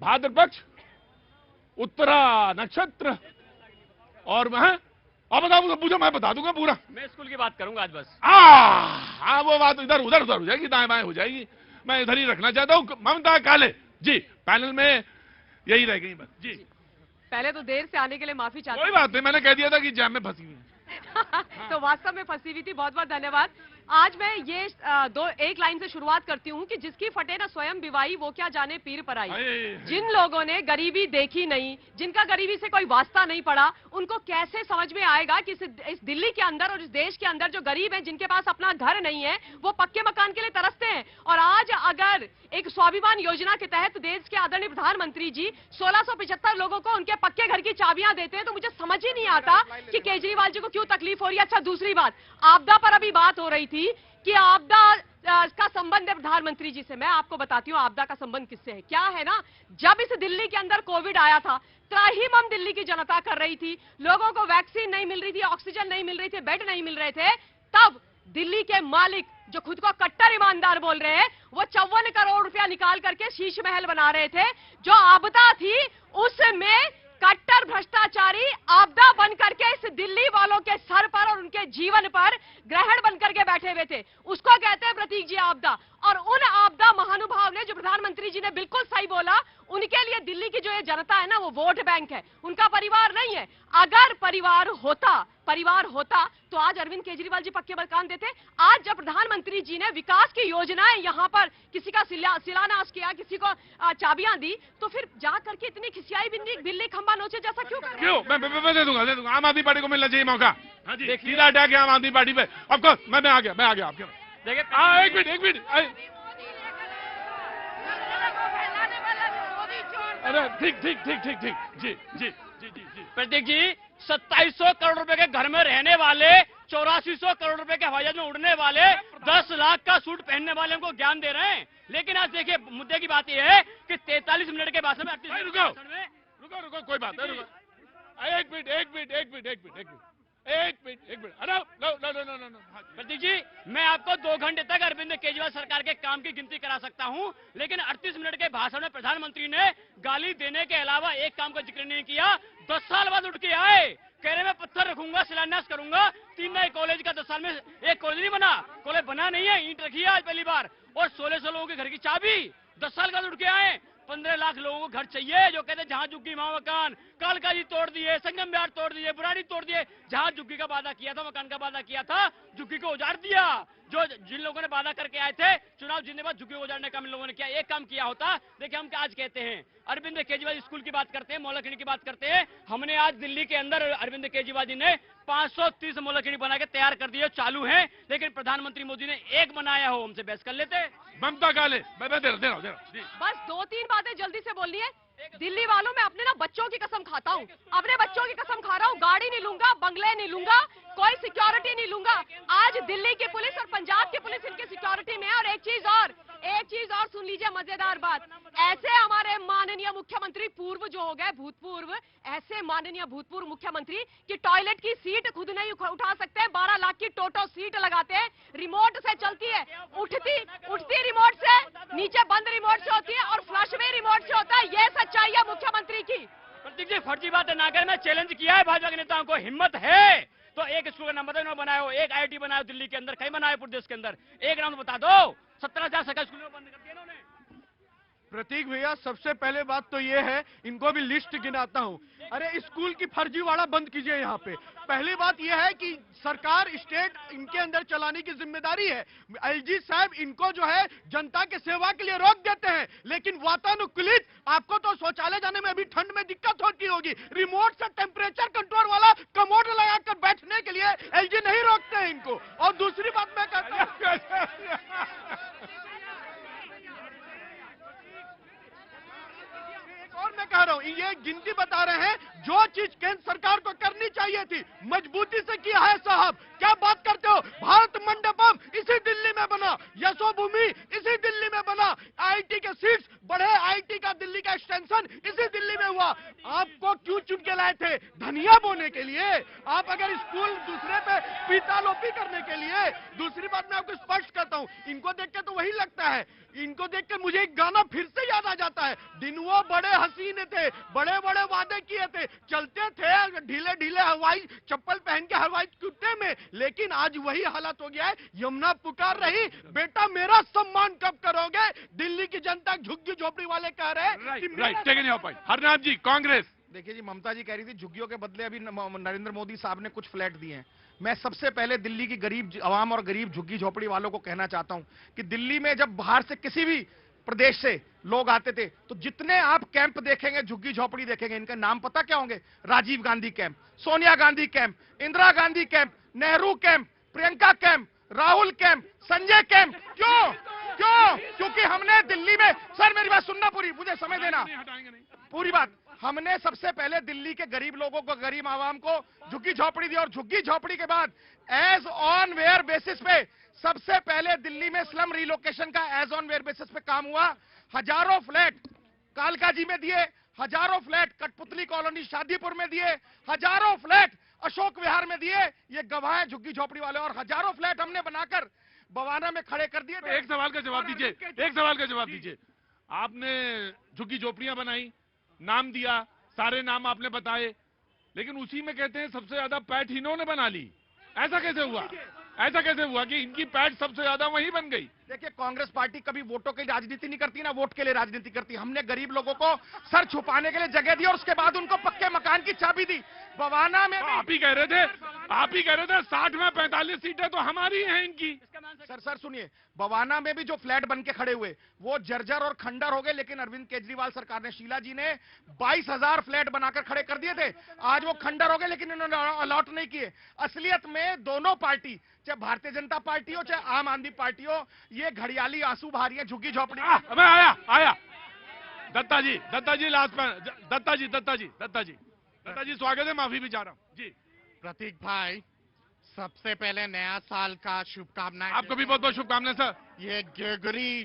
भाद्र पक्ष, उत्तरा नक्षत्र, और वह अब बताओ, पूछो मैं बता दूंगा पूरा। मैं स्कूल की बात करूंगा आज बस। हाँ वो बात इधर उधर उधर हो जाएगी, दाएं बाएं हो जाएगी। मैं इधर ही रखना चाहता हूँ। ममता काले जी पैनल में यही रह गई बस जी। पहले तो देर से आने के लिए माफी चाहती कोई बात नहीं, मैंने कह दिया था कि जैम में फंसी हुई है। तो वास्तव में फंसी हुई थी। बहुत बहुत धन्यवाद। आज मैं ये एक लाइन से शुरुआत करती हूँ कि जिसकी फटे ना स्वयं बिवाई, वो क्या जाने पीर पर आई। जिन लोगों ने गरीबी देखी नहीं, जिनका गरीबी से कोई वास्ता नहीं पड़ा, उनको कैसे समझ में आएगा कि इस दिल्ली के अंदर और इस देश के अंदर जो गरीब हैं, जिनके पास अपना घर नहीं है, वो पक्के मकान के लिए तरसते हैं। और आज अगर एक स्वाभिमान योजना के तहत देश के आदरणीय प्रधानमंत्री जी 1675 लोगों को उनके पक्के घर की चाबियां देते हैं, तो मुझे समझ ही नहीं आता कि केजरीवाल जी को क्यों तकलीफ हो रही है। अच्छा दूसरी बात, आपदा पर अभी बात हो रही थी कि आपदा का संबंध है प्रधानमंत्री जी से। मैं आपको बताती हूँ आपदा का संबंध किससे है। क्या है ना, जब इस दिल्ली के अंदर कोविड आया था, त्राहिमाम दिल्ली की जनता कर रही थी, लोगों को वैक्सीन नहीं मिल रही थी, ऑक्सीजन नहीं मिल रही थी, बेड नहीं मिल रहे थे, तब दिल्ली के मालिक जो खुद को कट्टर ईमानदार बोल रहे हैं, वो 54 करोड़ रुपया निकाल करके शीश महल बना रहे थे। जो आपदा थी उसमें कट्टर भ्रष्टाचारी आपदा बन करके इस दिल्ली वालों के सर पर और उनके जीवन पर ग्रहण बन करके बैठे हुए थे। उसको कहते हैं प्रतीक जी आपदा। और उन आपदा महानुभाव ने, जो प्रधानमंत्री जी ने बिल्कुल सही बोला, उनके लिए दिल्ली की जो ये जनता है ना, वो वोट बैंक है, उनका परिवार नहीं है। अगर परिवार होता तो आज अरविंद केजरीवाल जी पक्के मकान देते। आज जब प्रधानमंत्री जी ने विकास की योजनाएं यहां पर किसी का शिलान्यास किया, किसी को चाबियां दी, तो फिर जा करके इतनी खिसियाई बिल्ली खंबा नोचे जैसा क्यों कर रहे हैं? मैं दे दूंगा। आम आदमी पार्टी को मिलना चाहिए मौका। हाँ जी सीधा अटैक है आम आदमी पार्टी पे। ऑफकोर्स मैं आ गया आपके। देखिए एक मिनट अरे ठीक जी प्रतीक जी 2700 करोड़ रुपए के घर में रहने वाले, 8400 करोड़ रुपए के हवाई जहाज में उड़ने वाले, 10 लाख का सूट पहनने वाले को ज्ञान दे रहे हैं। लेकिन आज देखिए मुद्दे की बात यह है कि 43 मिनट के भाषण में रुको कोई बात नहीं, रुको एक मिनट अरे नो। प्रतीक जी मैं आपको 2 घंटे तक अरविंद केजरीवाल सरकार के काम की गिनती करा सकता हूं, लेकिन 38 मिनट के भाषण में प्रधानमंत्री ने गाली देने के अलावा एक काम का जिक्र नहीं किया। 10 साल बाद उठ के आए, कह रहे मैं पत्थर रखूंगा, शिलान्यास करूंगा। 3 नए कॉलेज का 10 साल में एक कॉलेज नहीं बना, कॉलेज बना नहीं है, ईंट रखी है आज पहली बार। और 1600 लोगों के घर की चाबी 10 साल बाद उठ के आए। 15 लाख लोगों को घर चाहिए, जो कहते हैं जहां झुग्गी वहां मकान। कालका जी तोड़ दिए, संगम बिहार तोड़ दिए, बुराड़ी तोड़ दिए। जहां झुग्गी का वादा किया था, मकान का वादा किया था, झुग्गी को उजाड़ दिया। जिन लोगों ने वादा करके आए थे, चुनाव जीतने के बाद झुग्गी को उजाड़ने का इन लोगों ने किया। एक काम किया होता। देखिए हम क्या आज कहते हैं, अरविंद केजरीवाल स्कूल की बात करते हैं, मोहल्ला की बात करते हैं। हमने आज दिल्ली के अंदर अरविंद केजरीवाल जी ने 530 मोहल्ला बना के तैयार कर दिए, चालू है। लेकिन प्रधानमंत्री मोदी ने एक बनाया हो, हमसे बहस कर लेते। ममता काले दे रहा बस 2-3 बातें जल्दी से बोलनी है। दिल्ली वालों में अपने ना बच्चों की कसम खाता हूँ, अपने बच्चों की कसम खा रहा हूँ। गाड़ी नहीं लूंगा, बंगले नहीं लूंगा, कोई सिक्योरिटी नहीं लूंगा। आज दिल्ली की पुलिस और पंजाब की पुलिस इनकी सिक्योरिटी में है। और एक चीज और सुन लीजिए, मजेदार बात। ऐसे हमारे माननीय मुख्यमंत्री पूर्व जो हो गए, भूतपूर्व, ऐसे माननीय भूतपूर्व मुख्यमंत्री की टॉयलेट की सीट खुद नहीं उठा सकते, 12 लाख की टोटो सीट लगाते हैं, रिमोट से चलती है, उठती रिमोट से, नीचे बंद रिमोट से होती है और फ्लश में रिमोट से होता है। ये सच्चाई है मुख्यमंत्री की। प्रतीक जी फर्जी बात है ना कर। मैं चैलेंज किया है भाजपा के नेताओं को, हिम्मत है तो एक स्कूल का नाम बताओ, इन्होंने बनाया हो। एक IIT बनाया हो दिल्ली के अंदर, कहीं बनाया पूरे देश के अंदर, एक नाम बता दो। 17,000 सरकारी स्कूलों बंद कर दिया इन्होंने। प्रतीक भैया सबसे पहले बात तो ये है, इनको भी लिस्ट गिनाता हूँ। अरे स्कूल की फर्जीवाड़ा बंद कीजिए यहाँ पे। पहली बात यह है कि सरकार स्टेट इनके अंदर चलाने की जिम्मेदारी है। LG साहब इनको जो है जनता के सेवा के लिए रोक देते हैं, लेकिन वातानुकूलित आपको तो शौचालय जाने में अभी ठंड में दिक्कत होती होगी, रिमोट से टेम्परेचर कंट्रोल वाला कमोड लगाकर बैठने के लिए LG नहीं रोकते हैं इनको। और दूसरी बात मैं कहता हूँ मजबूती से किया है साहब। क्या बात करते हो? भारत मंडपम इसी दिल्ली में बना, यशोभूमि इसी दिल्ली में बना, आईआईटी के सीट्स बढ़े, आईआईटी का दिल्ली का एक्सटेंशन इसी दिल्ली में हुआ। आपको क्यों चुन के लाए थे? धनिया बोने के लिए? आप अगर स्कूल दूसरे पे पीतालोपी करने के लिए? दूसरी बात मैं आपको स्पष्ट करता हूं, इनको देख के तो वही लगता है, इनको देख के मुझे एक गाना फिर से याद आ जाता है। दिन वो बड़े हसीन थे, बड़े बड़े वादे किए थे, चलते थे ढीले ढीले हवाई चप्पल पहन के हवाई कुत्ते में, लेकिन आज वही हालत हो गया है। यमुना पुकार रही, बेटा मेरा सम्मान कब करोगे? दिल्ली की जनता झुग्गी झोपड़ी वाले कह रहे हैं। राइट, हरनाथ जी कांग्रेस। देखिए जी, ममता जी कह रही थी झुग्गियों के बदले अभी नरेंद्र मोदी साहब ने कुछ फ्लैट दिए हैं। मैं सबसे पहले दिल्ली की गरीब आवाम और गरीब झुग्गी झोपड़ी वालों को कहना चाहता हूं कि दिल्ली में जब बाहर से किसी भी प्रदेश से लोग आते थे तो जितने आप कैंप देखेंगे, झुग्गी झोपड़ी देखेंगे, इनके नाम पता क्या होंगे? Rajiv Gandhi camp, Sonia Gandhi camp, Indira Gandhi camp, Nehru camp, Priyanka camp, Rahul camp, Sanjay camp. क्यों? क्यों? क्योंकि हमने दिल्ली में, सर मेरी बात सुनना पूरी, मुझे समय देना, पूरी बात। हमने सबसे पहले दिल्ली के गरीब लोगों को, गरीब आवाम को झुग्गी झोपड़ी दी, और झुग्गी झोपड़ी के बाद एज ऑन वेयर बेसिस पे सबसे पहले दिल्ली में स्लम रिलोकेशन का एज ऑन वेयर बेसिस पे काम हुआ। हजारों फ्लैट कालकाजी में दिए, हजारों फ्लैट कठपुतली कॉलोनी शादीपुर में दिए, हजारों फ्लैट अशोक विहार में दिए। ये गवाह है झुग्गी झोपड़ी वाले, और हजारों फ्लैट हमने बनाकर बवाना में खड़े कर दिए थे। एक सवाल का जवाब दीजिए, एक सवाल का जवाब दीजिए। आपने झुग्गी झोपड़ियां बनाई, नाम दिया, सारे नाम आपने बताए, लेकिन उसी में कहते हैं सबसे ज्यादा पैठ इन्होंने बना ली। ऐसा कैसे हुआ? ऐसा कैसे हुआ कि इनकी पैठ सबसे ज्यादा वहीं बन गई? देखिए, कांग्रेस पार्टी कभी वोटों की राजनीति नहीं करती, ना वोट के लिए राजनीति करती। हमने गरीब लोगों को सर छुपाने के लिए जगह दी और उसके बाद उनको पक्के मकान की चाबी दी। बवाना में आप ही कह रहे थे, आप ही कह रहे थे 60 में 45 सीटें तो हमारी हैं इनकी। सर सुनिए, बवाना में भी जो फ्लैट बन के खड़े हुए वो जर्जर और खंडर हो गए, लेकिन अरविंद केजरीवाल सरकार ने, शीला जी ने 22,000 फ्लैट बनाकर खड़े कर दिए थे। आज वो खंडर हो गए, लेकिन इन्होंने अलॉट नहीं किए। असलियत में दोनों पार्टी, चाहे भारतीय जनता पार्टी हो चाहे आम आदमी पार्टी हो, ये घड़ियाली आंसू बहा रही है झुग्गी झोपड़ी। मैं आया दत्ता जी लास्ट में, दत्ता जी स्वागत है, माफी भी चाह रहा हूँ जी। प्रतीक भाई, सबसे पहले नया साल का शुभकामनाएं। आपको भी बहुत बहुत शुभकामनाएं सर। ये ग्रेगरी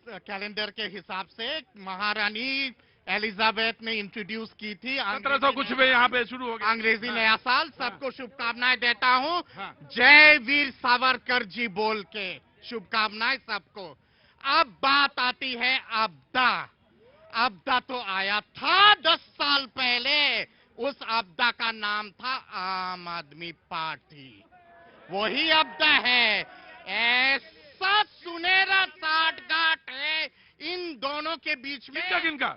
कैलेंडर के हिसाब से महारानी एलिजाबेथ ने इंट्रोड्यूस की थी। 1700 कुछ में यहाँ पे शुरू हो गया अंग्रेजी नया साल। सबको शुभकामनाएं देता हूँ। जय वीर सावरकर जी बोल के शुभकामनाएं सबको। अब बात आती है आपदा। आपदा तो आया था 10 साल पहले, उस आपदा का नाम था आम आदमी पार्टी। वही आपदा है। ऐसा सुनहरा साठगांठ है इन दोनों के बीच में। किनका?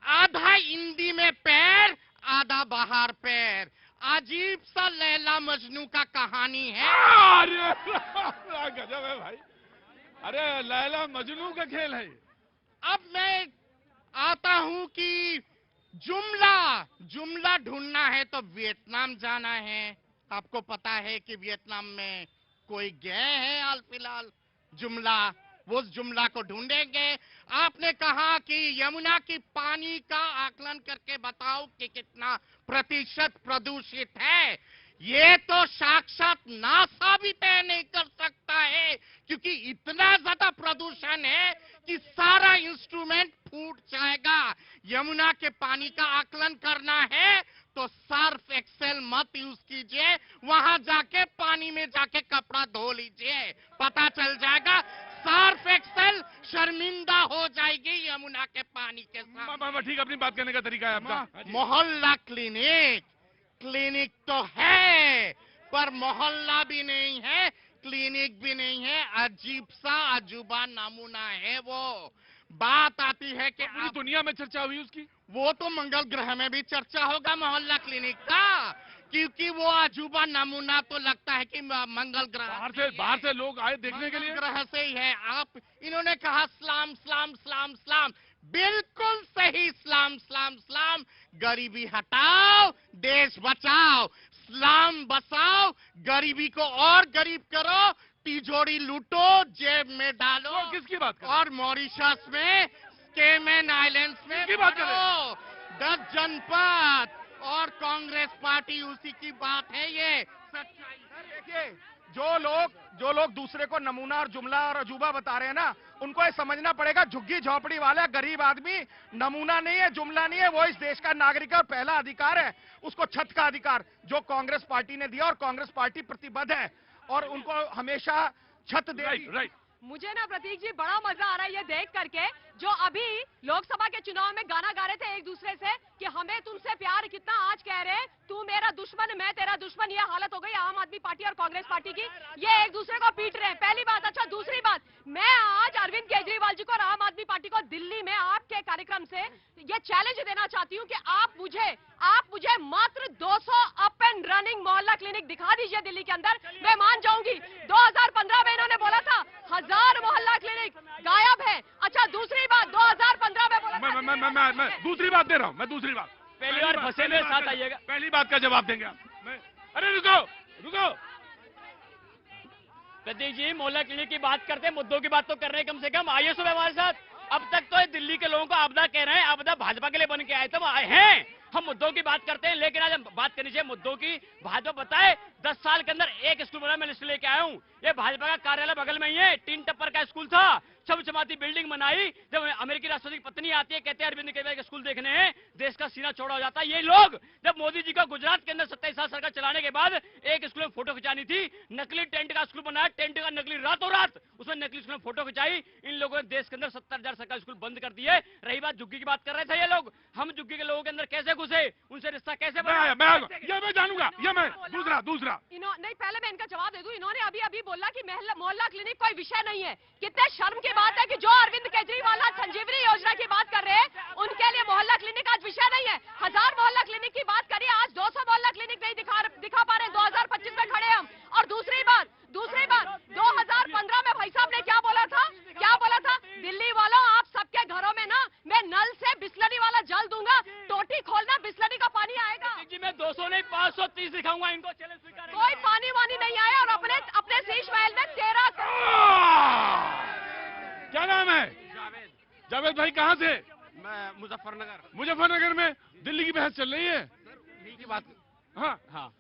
आधा हिंदी में पैर, आधा बाहर पैर। अजीब सा लैला मजनू का कहानी है। अरे गजब है भाई, अरे लैला मजनू का खेल है। अब मैं आता हूं कि जुमला ढूंढना है तो वियतनाम जाना है। आपको पता है कि वियतनाम में कोई गए हैं हाल फिलहाल जुमला, वो उस जुमला को ढूंढेंगे। आपने कहा कि यमुना की पानी का आकलन करके बताओ कि कितना प्रतिशत प्रदूषित है। ये तो साक्षात नासा भी तय नहीं कर सकता है, क्योंकि इतना ज्यादा प्रदूषण है कि सारा इंस्ट्रूमेंट फूट जाएगा। यमुना के पानी का आकलन करना है तो सर्फ एक्सेल मत यूज कीजिए, वहां जाके पानी में जाके कपड़ा धो लीजिए, पता चल जाएगा। सर्फ एक्सेल शर्मिंदा हो जाएगी यमुना के पानी के साथ। ठीक, अपनी बात करने का तरीका है आपका। मोहल्ला क्लिनिक तो है, पर मोहल्ला भी नहीं है, क्लिनिक भी नहीं है। अजीब सा अजूबा नमूना है वो। बात आती है कि पूरी दुनिया में चर्चा हुई उसकी। वो तो मंगल ग्रह में भी चर्चा होगा मोहल्ला क्लिनिक का, क्योंकि वो अजूबा नमूना तो लगता है कि मंगल ग्रह बाहर से लोग आए देखने के लिए। ग्रह से ही है। आप इन्होंने कहा सलाम, बिल्कुल सही, सलाम। गरीबी हटाओ, देश बचाओ। सलाम बसाओ, गरीबी को और गरीब करो, तिजोरी लूटो, जेब में डालो। तो किसकी बात कर? और मॉरिशस में, केमन आइलैंड्स में किसकी बात कर रहे हो? 10 जनपद और कांग्रेस पार्टी उसी की बात है ये सच्चाई। देखिए, जो लोग दूसरे को नमूना और जुमला और अजूबा बता रहे हैं ना, उनको ये समझना पड़ेगा, झुग्गी झोपड़ी वाला गरीब आदमी नमूना नहीं है, जुमला नहीं है, वो इस देश का नागरिक है और पहला अधिकार है उसको छत का अधिकार, जो कांग्रेस पार्टी ने दिया और कांग्रेस पार्टी प्रतिबद्ध है और उनको हमेशा छत देगी। मुझे ना प्रतीक जी बड़ा मजा आ रहा है ये देख करके, जो अभी लोकसभा के चुनाव में गाना गा रहे थे एक दूसरे से कि हमें तुमसे प्यार कितना, आज कह रहे हैं तू मेरा दुश्मन मैं तेरा दुश्मन। ये हालत हो गई आम आदमी पार्टी और कांग्रेस पार्टी की, ये एक दूसरे को पीट रहे हैं। पहली बात। अच्छा, दूसरी बात, मैं आज अरविंद केजरीवाल जी को और आम आदमी पार्टी को दिल्ली में आपके कार्यक्रम से ये चैलेंज देना चाहती हूँ कि आप मुझे मात्र 200 अप एंड रनिंग मोहल्ला क्लिनिक दिखा दीजिए दिल्ली के अंदर, मैं मान जाऊंगी। 2015 में इन्होंने बोला था 1000 मोहल्ला क्लिनिक गायब है। अच्छा, दूसरी बात, 2015 में बोला मैं दूसरी बात दे रहा हूँ, मैं दूसरी बात पहली बार फंसे मेरे साथ आइएगा। पहली बात का जवाब देंगे आप। अरे रुको प्रतीक जी, मोहल्ला क्लिनिक की बात करते हैं, मुद्दों की बात तो कर रहे हैं कम से कम। आइए सुबह हमारे साथ। अब तक तो दिल्ली के लोगों को आपदा कह रहे हैं, आपदा भाजपा के लिए बन के आए थे, वो आए हैं। हम मुद्दों की बात करते हैं, लेकिन आज हम बात करनी चाहिए मुद्दों की। भाजपा बताए 10 साल के अंदर एक स्कूल बना, मैं लिस्ट लेके आया हूँ। ये भाजपा का कार्यालय बगल में ही है, 3 टप्पर का स्कूल था, चमचमाती बिल्डिंग बनाई। जब अमेरिकी राष्ट्रपति की पत्नी आती है, कहते हैं अरविंद केजरीवाल के स्कूल देखने हैं, देश का सीना चौड़ा हो जाता है। ये लोग जब मोदी जी का गुजरात के अंदर 27 साल सरकार चलाने के बाद एक स्कूल में फोटो खिंचानी थी, नकली टेंट का स्कूल बनाया, टेंट का नकली रातों रात उसमें नकली स्कूल में फोटो खिंचाई। इन लोगों ने देश के अंदर 70,000 सरकारी स्कूल बंद कर दिए। रही बात झुग्गी की बात कर रहे थे ये लोग, हम झुग्गी के लोगों के अंदर कैसे घुसे, उनसे रिश्ता कैसे बनाया, मैं जानूंगा। ये मैं दूसरा नहीं, पहले मैं इनका जवाब दे दूं। इन्होंने अभी बोला कि मोहल्ला क्लिनिक कोई विषय नहीं है। कितने शर्म की बात है कि जो अरविंद केजरीवाल आज संजीवनी योजना की बात कर रहे हैं, उनके लिए मोहल्ला क्लिनिक आज विषय नहीं है। 1000 मोहल्ला क्लिनिक की बात करिए, आज 200 मोहल्ला क्लिनिक नहीं दिखा पा रहे। 2025 में खड़े हम। और दूसरी बात 2015 में भाई साहब ने क्या बोला था, दिल्ली वालों आप सबके घरों में ना मैं नल से बिस्लरी वाला जल दूंगा, टोटी खोलना बिस्लरी का पानी आएगा। जी मैं 200 नहीं 530 दिखाऊंगा, इनको चैलेंज स्वीकार। कोई पानी वानी नहीं आया और अपने शीश महल में 13 क्या नाम है? जावेद भाई कहाँ से? मैं मुजफ्फरनगर में दिल्ली की बहस चल रही है। दिल्ली की बात। हाँ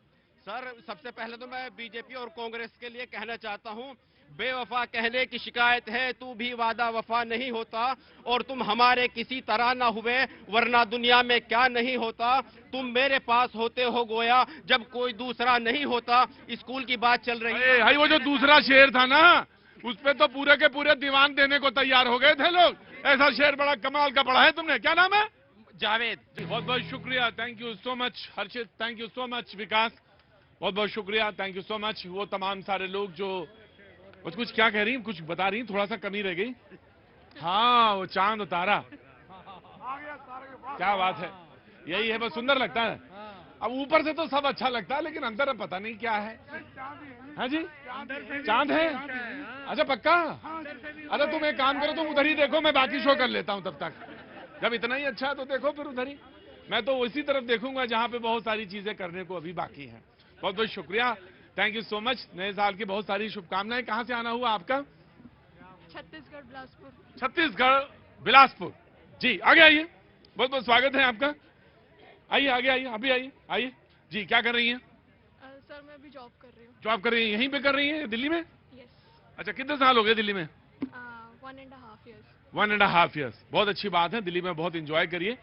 सर, सबसे पहले तो मैं बीजेपी और कांग्रेस के लिए कहना चाहता हूं, बेवफा कहने की शिकायत है, तू भी वादा वफा नहीं होता और तुम हमारे किसी तरह ना हुए, वरना दुनिया में क्या नहीं होता। तुम मेरे पास होते हो गोया जब कोई दूसरा नहीं होता। स्कूल की बात चल रही है भाई, वो जो दूसरा शेर था ना, उस पे तो पूरे के पूरे दीवान देने को तैयार हो गए थे लोग। ऐसा शेर बड़ा कमाल का पढ़ा है तुमने। क्या नाम है? जावेद। बहुत बहुत शुक्रिया, thank you so much Harshit, thank you so much Vikas, बहुत बहुत शुक्रिया, थैंक यू सो मच। वो तमाम सारे लोग जो कुछ क्या कह रही हैं, कुछ बता रही हैं, थोड़ा सा कमी रह गई। हाँ, वो चांद उतारा, क्या बात है, यही है, बस सुंदर लगता है। अब ऊपर से तो सब अच्छा लगता है, लेकिन अंदर पता नहीं क्या है। हाँ जी, चांद है? अच्छा पक्का? अरे तुम एक काम करो, तुम उधर ही देखो, मैं बाकी शो कर लेता हूँ तब तक। जब इतना ही अच्छा है तो देखो फिर उधर ही, मैं तो उसी तरफ देखूंगा जहाँ पे बहुत सारी चीजें करने को अभी बाकी है। बहुत बहुत शुक्रिया, थैंक यू सो मच। नए साल की बहुत सारी शुभकामनाएं। कहाँ से आना हुआ आपका? छत्तीसगढ़ बिलासपुर। छत्तीसगढ़ बिलासपुर। जी आगे आइए, बहुत बहुत स्वागत है आपका। आइए आगे आइए, अभी आइए जी। क्या कर रही हैं? सर मैं अभी जॉब कर रही हूँ। जॉब कर रही हैं? यहीं पे कर रही हैं दिल्ली में? यस। अच्छा, कितने साल हो गए दिल्ली में? 1.5 years। 1.5 years, बहुत अच्छी बात है। दिल्ली में बहुत एंजॉय करिए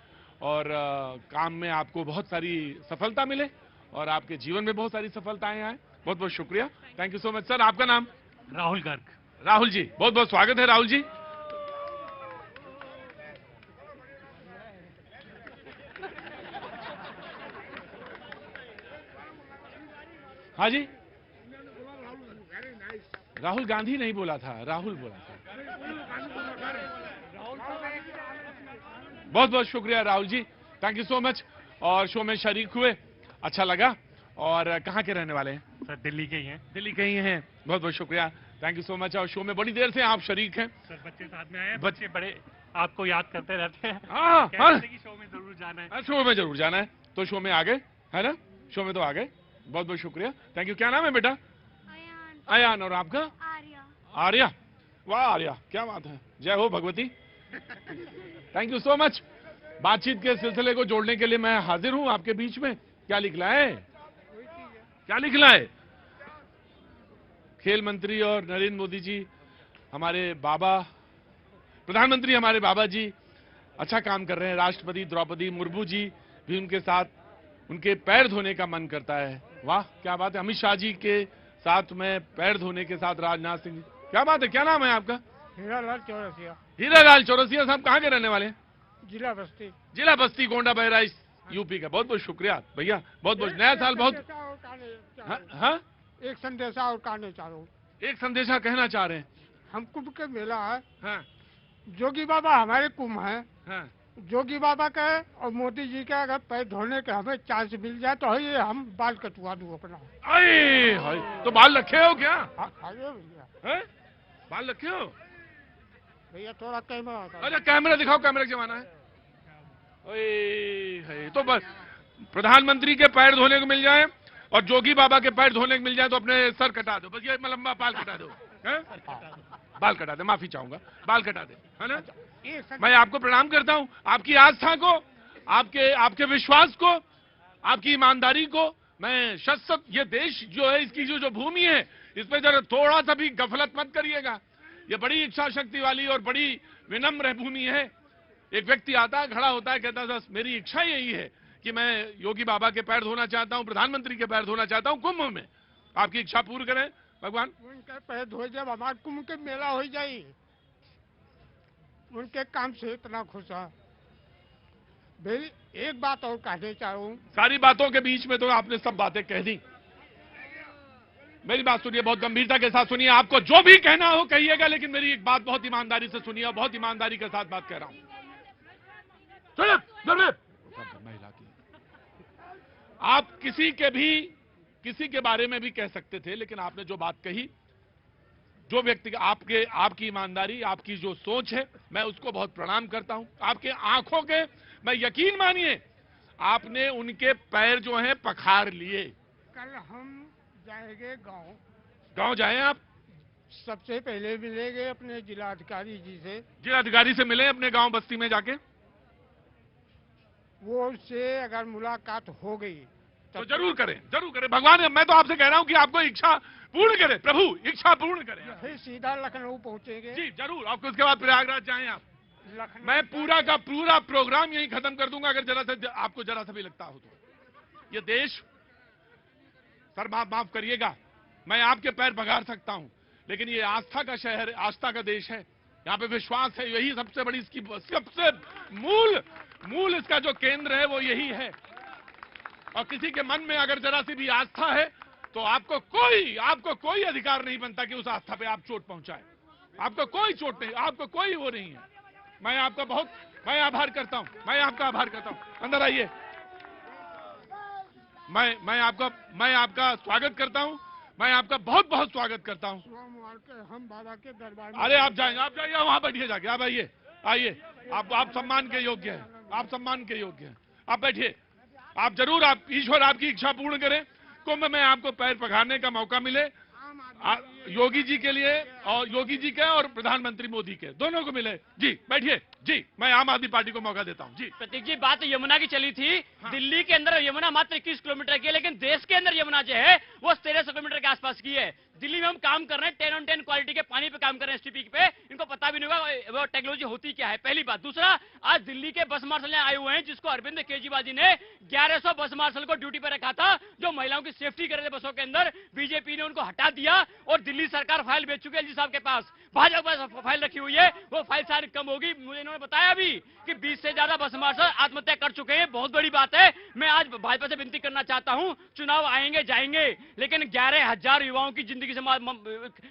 और काम में आपको बहुत सारी सफलता मिले और आपके जीवन में बहुत सारी सफलताएं आए। बहुत बहुत शुक्रिया, thank you so much. Sir आपका नाम? राहुल गर्ग। राहुल जी, बहुत बहुत स्वागत है राहुल जी। हाँ जी, राहुल गांधी नहीं बोला था, राहुल बोला था। बहुत बहुत शुक्रिया Rahul ji, thank you so much. और शो में शरीक हुए, अच्छा लगा। और कहाँ के रहने वाले हैं? सर दिल्ली के ही हैं। दिल्ली के ही हैं, बहुत बहुत शुक्रिया, थैंक यू सो मच। और शो में बड़ी देर से आप शरीक हैं। सर बच्चे साथ में आए हैं, बच्चे बड़े आपको याद करते रहते हैं। हाँ, शो में जरूर जाना है। शो में जरूर जाना है, तो शो में आ गए, है ना? शो में तो आ गए, बहुत बहुत शुक्रिया, थैंक यू। क्या नाम है बेटा? अयान। और आपका? आर्या। वाह आर्या, क्या बात है, जय हो Bhagwati, thank you so much. बातचीत के सिलसिले को जोड़ने के लिए मैं हाजिर हूं आपके बीच में। क्या लिखना है, क्या लिखना है? खेल मंत्री और नरेंद्र मोदी जी हमारे बाबा, प्रधानमंत्री हमारे बाबा जी अच्छा काम कर रहे हैं। राष्ट्रपति द्रौपदी मुर्मू जी भी उनके साथ, उनके पैर धोने का मन करता है। वाह क्या बात है। अमित शाह जी के साथ में पैर धोने के साथ राजनाथ सिंह जी, क्या बात है। क्या नाम है आपका? हीरालाल चौरसिया। हीरालाल चौरसिया साहब कहाँ के रहने वाले हैं? जिला बस्ती। जिला बस्ती, गोंडा बहराइच, यूपी का। बहुत बहुत शुक्रिया भैया, बहुत बहुत। नया साल बहुत। हाँ, एक संदेशा और कहना चाह रहा हूँ। एक संदेशा कहना चाह रहे हैं। हम कुंभ के मेला है। हाँ, जोगी बाबा हमारे कुंभ है। हाँ, जोगी बाबा का और मोदी जी का अगर पैर धोने का हमें चांस मिल जाए तो ये हम बाल कटवा दूं अपना। अरे हाय, तो बाल रखे हो क्या? भैया बाल रखे हो भैया? थोड़ा कैमरा। अच्छा कैमरा दिखाओ, कैमरा जमाना है। ओए तो बस प्रधानमंत्री के पैर धोने को मिल जाए और जोगी बाबा के पैर धोने को मिल जाए तो अपने सर कटा दो, बस ये लंबा बाल कटा दो। बाल कटा दे, माफी चाहूंगा, बाल कटा दे, है ना? मैं आपको प्रणाम करता हूं, आपकी आस्था को, आपके विश्वास को, आपकी ईमानदारी को। मैं शत ये देश जो है, इसकी जो भूमि है, इस पे जरा थोड़ा सा भी गफलत मत करिएगा। ये बड़ी इच्छा शक्ति वाली और बड़ी विनम्र भूमि है। एक व्यक्ति आता है, खड़ा होता है, कहता है मेरी इच्छा यही है कि मैं योगी बाबा के पैर धोना चाहता हूं, प्रधानमंत्री के पैर धोना चाहता हूं कुंभ में। आपकी इच्छा पूर्ण करें भगवान। उनके पैर धो जब हमारे कुंभ के मेला हो जाए, उनके काम से इतना खुश है। मेरी एक बात और कहना चाह रहा हूँ। सारी बातों के बीच में तो आपने सब बातें कह दी। मेरी बात सुनिए, बहुत गंभीरता के साथ सुनिए। आपको जो भी कहना हो कहिएगा, लेकिन मेरी एक बात बहुत ईमानदारी से सुनिए, और बहुत ईमानदारी के साथ बात कह रहा हूं। महिला की आप किसी के बारे में भी कह सकते थे, लेकिन आपने जो बात कही, जो व्यक्ति आपकी ईमानदारी, आपकी जो सोच है, मैं उसको बहुत प्रणाम करता हूं। आपके आंखों के, मैं यकीन मानिए, आपने उनके पैर जो हैं पखार लिए। कल हम जाएंगे गांव जाए आप? सबसे पहले मिलेंगे अपने जिलाधिकारी जी से। जिलाधिकारी से मिले अपने गांव बस्ती में जाके? वो उससे अगर मुलाकात हो गई तो जरूर करें, जरूर करें। भगवान, मैं तो आपसे कह रहा हूं कि आपको इच्छा पूर्ण करे, प्रभु इच्छा पूर्ण करे। फिर सीधा लखनऊ पहुंचेंगे। जी जरूर। आपको उसके बाद प्रयागराज जाएं आप। मैं पूरा का पूरा प्रोग्राम यही खत्म कर दूंगा अगर आपको जरा सा भी लगता हो तो। ये देश, सर माफ करिएगा, मैं आपके पैर पगार सकता हूं, लेकिन ये आस्था का शहर, आस्था का देश है। यहाँ पे विश्वास है, यही सबसे बड़ी, इसकी सबसे मूल इसका जो केंद्र है वो यही है। और किसी के मन में अगर जरा सी भी आस्था है तो आपको कोई अधिकार नहीं बनता कि उस आस्था पे आप चोट पहुंचाए। आपको कोई चोट नहीं, आपको कोई वो नहीं है। मैं आभार करता हूं, मैं आपका आभार करता हूं। अंदर आइए। मैं आपका स्वागत करता हूं, मैं आपका बहुत बहुत स्वागत करता हूं। हम बाबा के दरबार में। अरे आप जाइए वहां बैठिए जाके। आप आइए, आप सम्मान के योग्य हैं, आप सम्मान के योग्य हैं। आप बैठिए, आप जरूर, आप ईश्वर आपकी इच्छा पूर्ण करें। कुंभ में आपको पैर पखारने का मौका मिले, योगी जी के लिए, और योगी जी के और प्रधानमंत्री मोदी के, दोनों को मिले। जी बैठिए। जी मैं आम आदमी पार्टी को मौका देता हूं। जी प्रतीक जी, बात यमुना की चली थी। हाँ। दिल्ली के अंदर यमुना मात्र 21 किलोमीटर की है, लेकिन देश के अंदर यमुना जो है वो 1300 किलोमीटर के आसपास की है। दिल्ली में हम काम कर रहे हैं 10 on 10 क्वालिटी के पानी पे काम कर रहे हैं, एसटीपी पे। इनको पता भी नहीं होगा वो टेक्नोलॉजी होती क्या है, पहली बात। दूसरा, आज दिल्ली के बस मार्शल आए हुए हैं, जिसको अरविंद केजरीवाल जी ने 1100 बस मार्शल को ड्यूटी पर रखा था, जो महिलाओं की सेफ्टी कर रहे थे बसों के अंदर। बीजेपी ने उनको हटा दिया और दिल्ली सरकार फाइल भेज चुकी है एलजी साहब के पास। भाजपा फाइल रखी हुई है, वो फाइल सारी कम होगी। मुझे इन्होंने बताया भी कि 20 से ज्यादा बस मार्शल आत्महत्या कर चुके हैं, बहुत बड़ी बात है। मैं आज भाजपा से विनती करना चाहता हूं, चुनाव आएंगे जाएंगे, लेकिन 11,000 युवाओं की जिंदगी से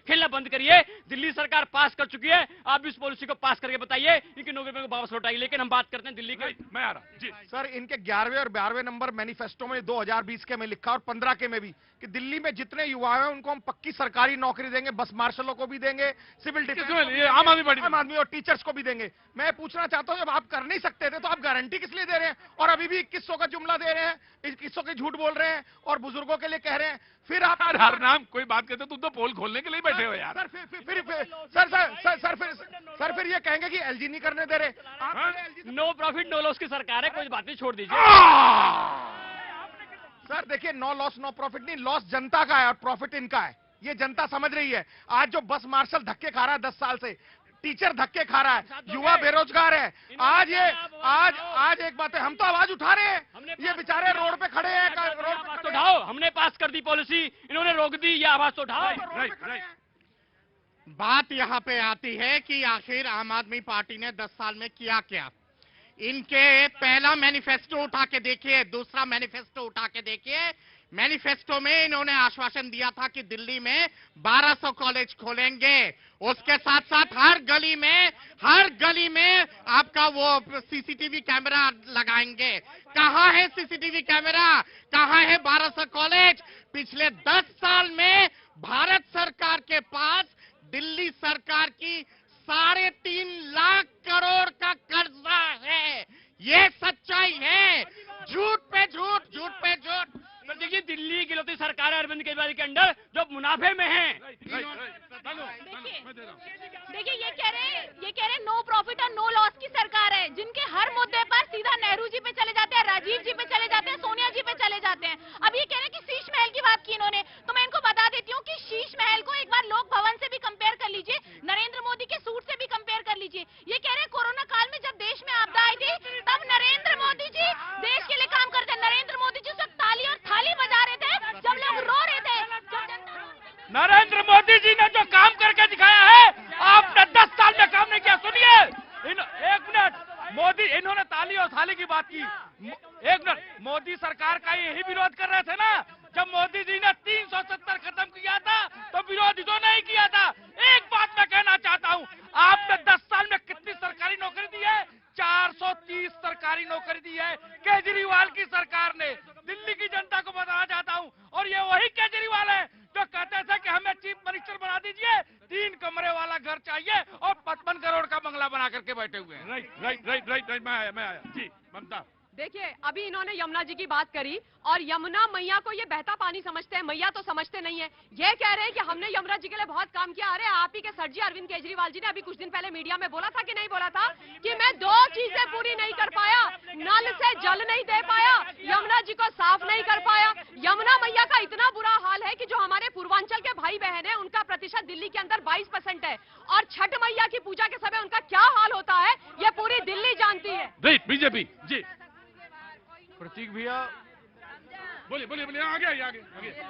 खेलना बंद करिए। दिल्ली सरकार पास कर चुकी है, आप भी इस पॉलिसी को पास करके बताइए, इनकी नौकरी को वापस लौटाइए। लेकिन हम बात करते हैं दिल्ली के। मैं आ रहा जी सर, इनके 11वें और 12वें नंबर मैनिफेस्टो में 2020 के में लिखा और 15 के में भी कि दिल्ली में जितने युवा हैं उनको हम पक्की सरकारी नौकरी देंगे, बस मार्शलों को भी देंगे, सिविल डिफेंस, आम आदमी और टीचर्स को भी देंगे। मैं पूछना चाहता हूं, जब आप कर नहीं सकते थे तो आप गारंटी किस लिए दे रहे हैं? और अभी भी 2100 का जुमला दे रहे हैं, 2100 के झूठ बोल रहे हैं और बुजुर्गों के लिए कह रहे हैं। फिर आप हर नाम कोई बात कहते तुम तो पोल खोलने के लिए बैठे हो यार। सर फिर ये कहेंगे कि एलजी नहीं करने दे रहे। नो प्रॉफिट नो लॉस की सरकार है, कोई बात नहीं, छोड़ दीजिए। सर देखिए, नो लॉस नो प्रॉफिट नहीं, लॉस जनता का है और प्रॉफिट इनका है, ये जनता समझ रही है। आज जो बस मार्शल धक्के खा रहा है 10 साल से, टीचर धक्के खा रहा है, युवा बेरोजगार है, आज एक बात है, हम तो आवाज उठा रहे हैं, ये बेचारे रोड पे खड़े हैं। रोड पे उठाओ, हमने पास कर दी पॉलिसी, इन्होंने रोक दी, ये आवाज तो उठाओ। बात यहाँ पे आती है कि आखिर आम आदमी पार्टी ने 10 साल में किया क्या। इनके पहला मैनिफेस्टो उठा के देखिए, दूसरा मैनिफेस्टो उठा के देखिए। मैनिफेस्टो में इन्होंने आश्वासन दिया था कि दिल्ली में 1200 कॉलेज खोलेंगे, उसके साथ साथ हर गली में आपका वो सीसीटीवी कैमरा लगाएंगे। कहां है सीसीटीवी कैमरा, कहां है 1200 कॉलेज? पिछले 10 साल में भारत सरकार के पास दिल्ली सरकार की 3.5 लाख करोड़ का कर्जा है। ये सच्चाई है, झूठ पे झूठ, झूठ पे झूठ। तो देखिए, दिल्ली की इकलौती सरकार है अरविंद केजरीवाल के अंडर जो मुनाफे में है। देखिए ये कह रहे नो प्रॉफिट और नो लॉस की सरकार है, जिनके हर मुद्दे पर सीधा नेहरू जी पे चले जाते हैं, राजीव जी पे चले जाते हैं, सोनिया जी पे चले जाते हैं। अब ये कह रहे हैं कि शीश महल की बात की इन्होंने, तो मैं इनको बता देती हूँ कि शीश महल को एक बार लोक भवन से भी कंपेयर कर लीजिए, नरेंद्र मोदी के सूट से भी कंपेयर कर लीजिए। ये कह रहे हैं कोरोना काल में जब देश में आपदा आई थी तब नरेंद्र मोदी जी देश के लिए काम करते हैं। नरेंद्र मोदी जी सब ताली और थाली बजा रहे थे जब लोग रो रहे थे। नरेंद्र मोदी जी ने जो काम करके दिखाया है, आपने 10 साल में काम नहीं किया। सुनिए, एक मिनट, मोदी, इन्होंने ताली और थाली की बात की, एक मिनट, मोदी सरकार का यही विरोध कर रहे थे ना जब मोदी जी ने 370 खत्म किया था, तो विरोध जो नहीं किया था। एक बात मैं कहना चाहता हूं, आपने 10 साल में कितनी सरकारी नौकरी दी है? 430 सरकारी नौकरी दी है केजरीवाल की सरकार ने। दिल्ली की जनता को बताना चाहता हूं, और ये वही केजरीवाल है जो कहते थे कि हमें चीफ मिनिस्टर बना दीजिए, 3 कमरे वाला घर चाहिए और 55 करोड़ का बंगला बना करके बैठे हुए हैं। राइट, मैं आया जी। ममता, देखिए, अभी इन्होंने यमुना जी की बात करी और यमुना मैया को ये बहता पानी समझते हैं, मैया तो समझते नहीं है। ये कह रहे हैं कि हमने यमुना जी के लिए बहुत काम किया। अरे आप ही के सर जी अरविंद केजरीवाल जी ने अभी कुछ दिन पहले मीडिया में बोला था कि नहीं बोला था कि मैं 2 चीजें पूरी नहीं कर पाया, नल से जल नहीं दे पाया, यमुना जी को साफ नहीं कर पाया। यमुना मैया का इतना बुरा हाल है कि जो हमारे पूर्वांचल के भाई बहन है उनका प्रतिशत दिल्ली के अंदर 22% है, और छठ मैया की पूजा के समय उनका क्या हाल होता है ये पूरी दिल्ली जानती है। बीजेपी जी। प्रतीक भैया, बोलिए, आगे।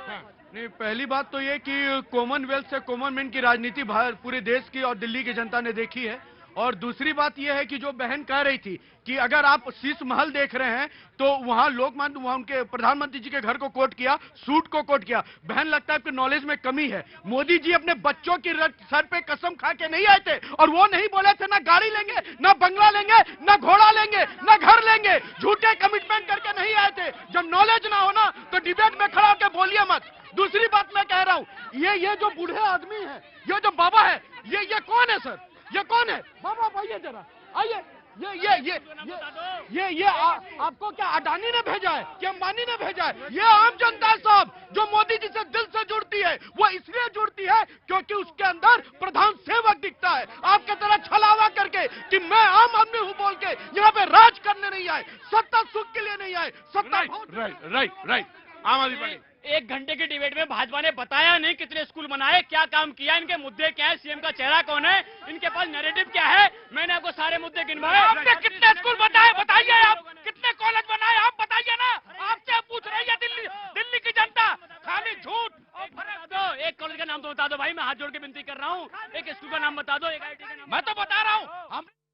हाँ। नहीं, पहली बात तो ये कि कॉमनवेल्थ से कॉमन मैन की राजनीति पूरे देश की और दिल्ली की जनता ने देखी है। और दूसरी बात यह है कि जो बहन कह रही थी कि अगर आप शीश महल देख रहे हैं तो वहां वहां उनके प्रधानमंत्री जी के घर को कोट किया, सूट को कोट किया। बहन, लगता है आपके नॉलेज में कमी है। मोदी जी अपने बच्चों की सर पे कसम खा के नहीं आए थे, और वो नहीं बोले थे ना गाड़ी लेंगे, ना बंगला लेंगे, ना घोड़ा लेंगे, ना घर लेंगे। झूठे कमिटमेंट करके नहीं आए थे। जब नॉलेज ना हो ना तो डिबेट में खड़ा होकर बोलिए मत। दूसरी बात मैं कह रहा हूं, ये जो बूढ़े आदमी है, ये जो बाबा है, ये कौन है सर? ये कौन है? बाबा आइए जरा, आइए। ये आपको क्या अडानी ने भेजा है, क्या अंबानी ने भेजा है? ये आम जनता साहब जो मोदी जी से दिल से जुड़ती है, वो इसलिए जुड़ती है क्योंकि उसके अंदर प्रधान सेवक दिखता है। आपके तरह छलावा करके कि मैं आम आदमी हूं बोल के यहाँ पे राज करने नहीं आए, सत्ता सुख के लिए नहीं आए, सत्ता। राइट, आम आदमी पार्टी। 1 घंटे की डिबेट में भाजपा ने बताया नहीं कितने स्कूल बनाए, क्या काम किया, इनके मुद्दे क्या है, सीएम का चेहरा कौन है, इनके पास नैरेटिव क्या है। मैंने आपको सारे मुद्दे गिनवाए। आपने कितने स्कूल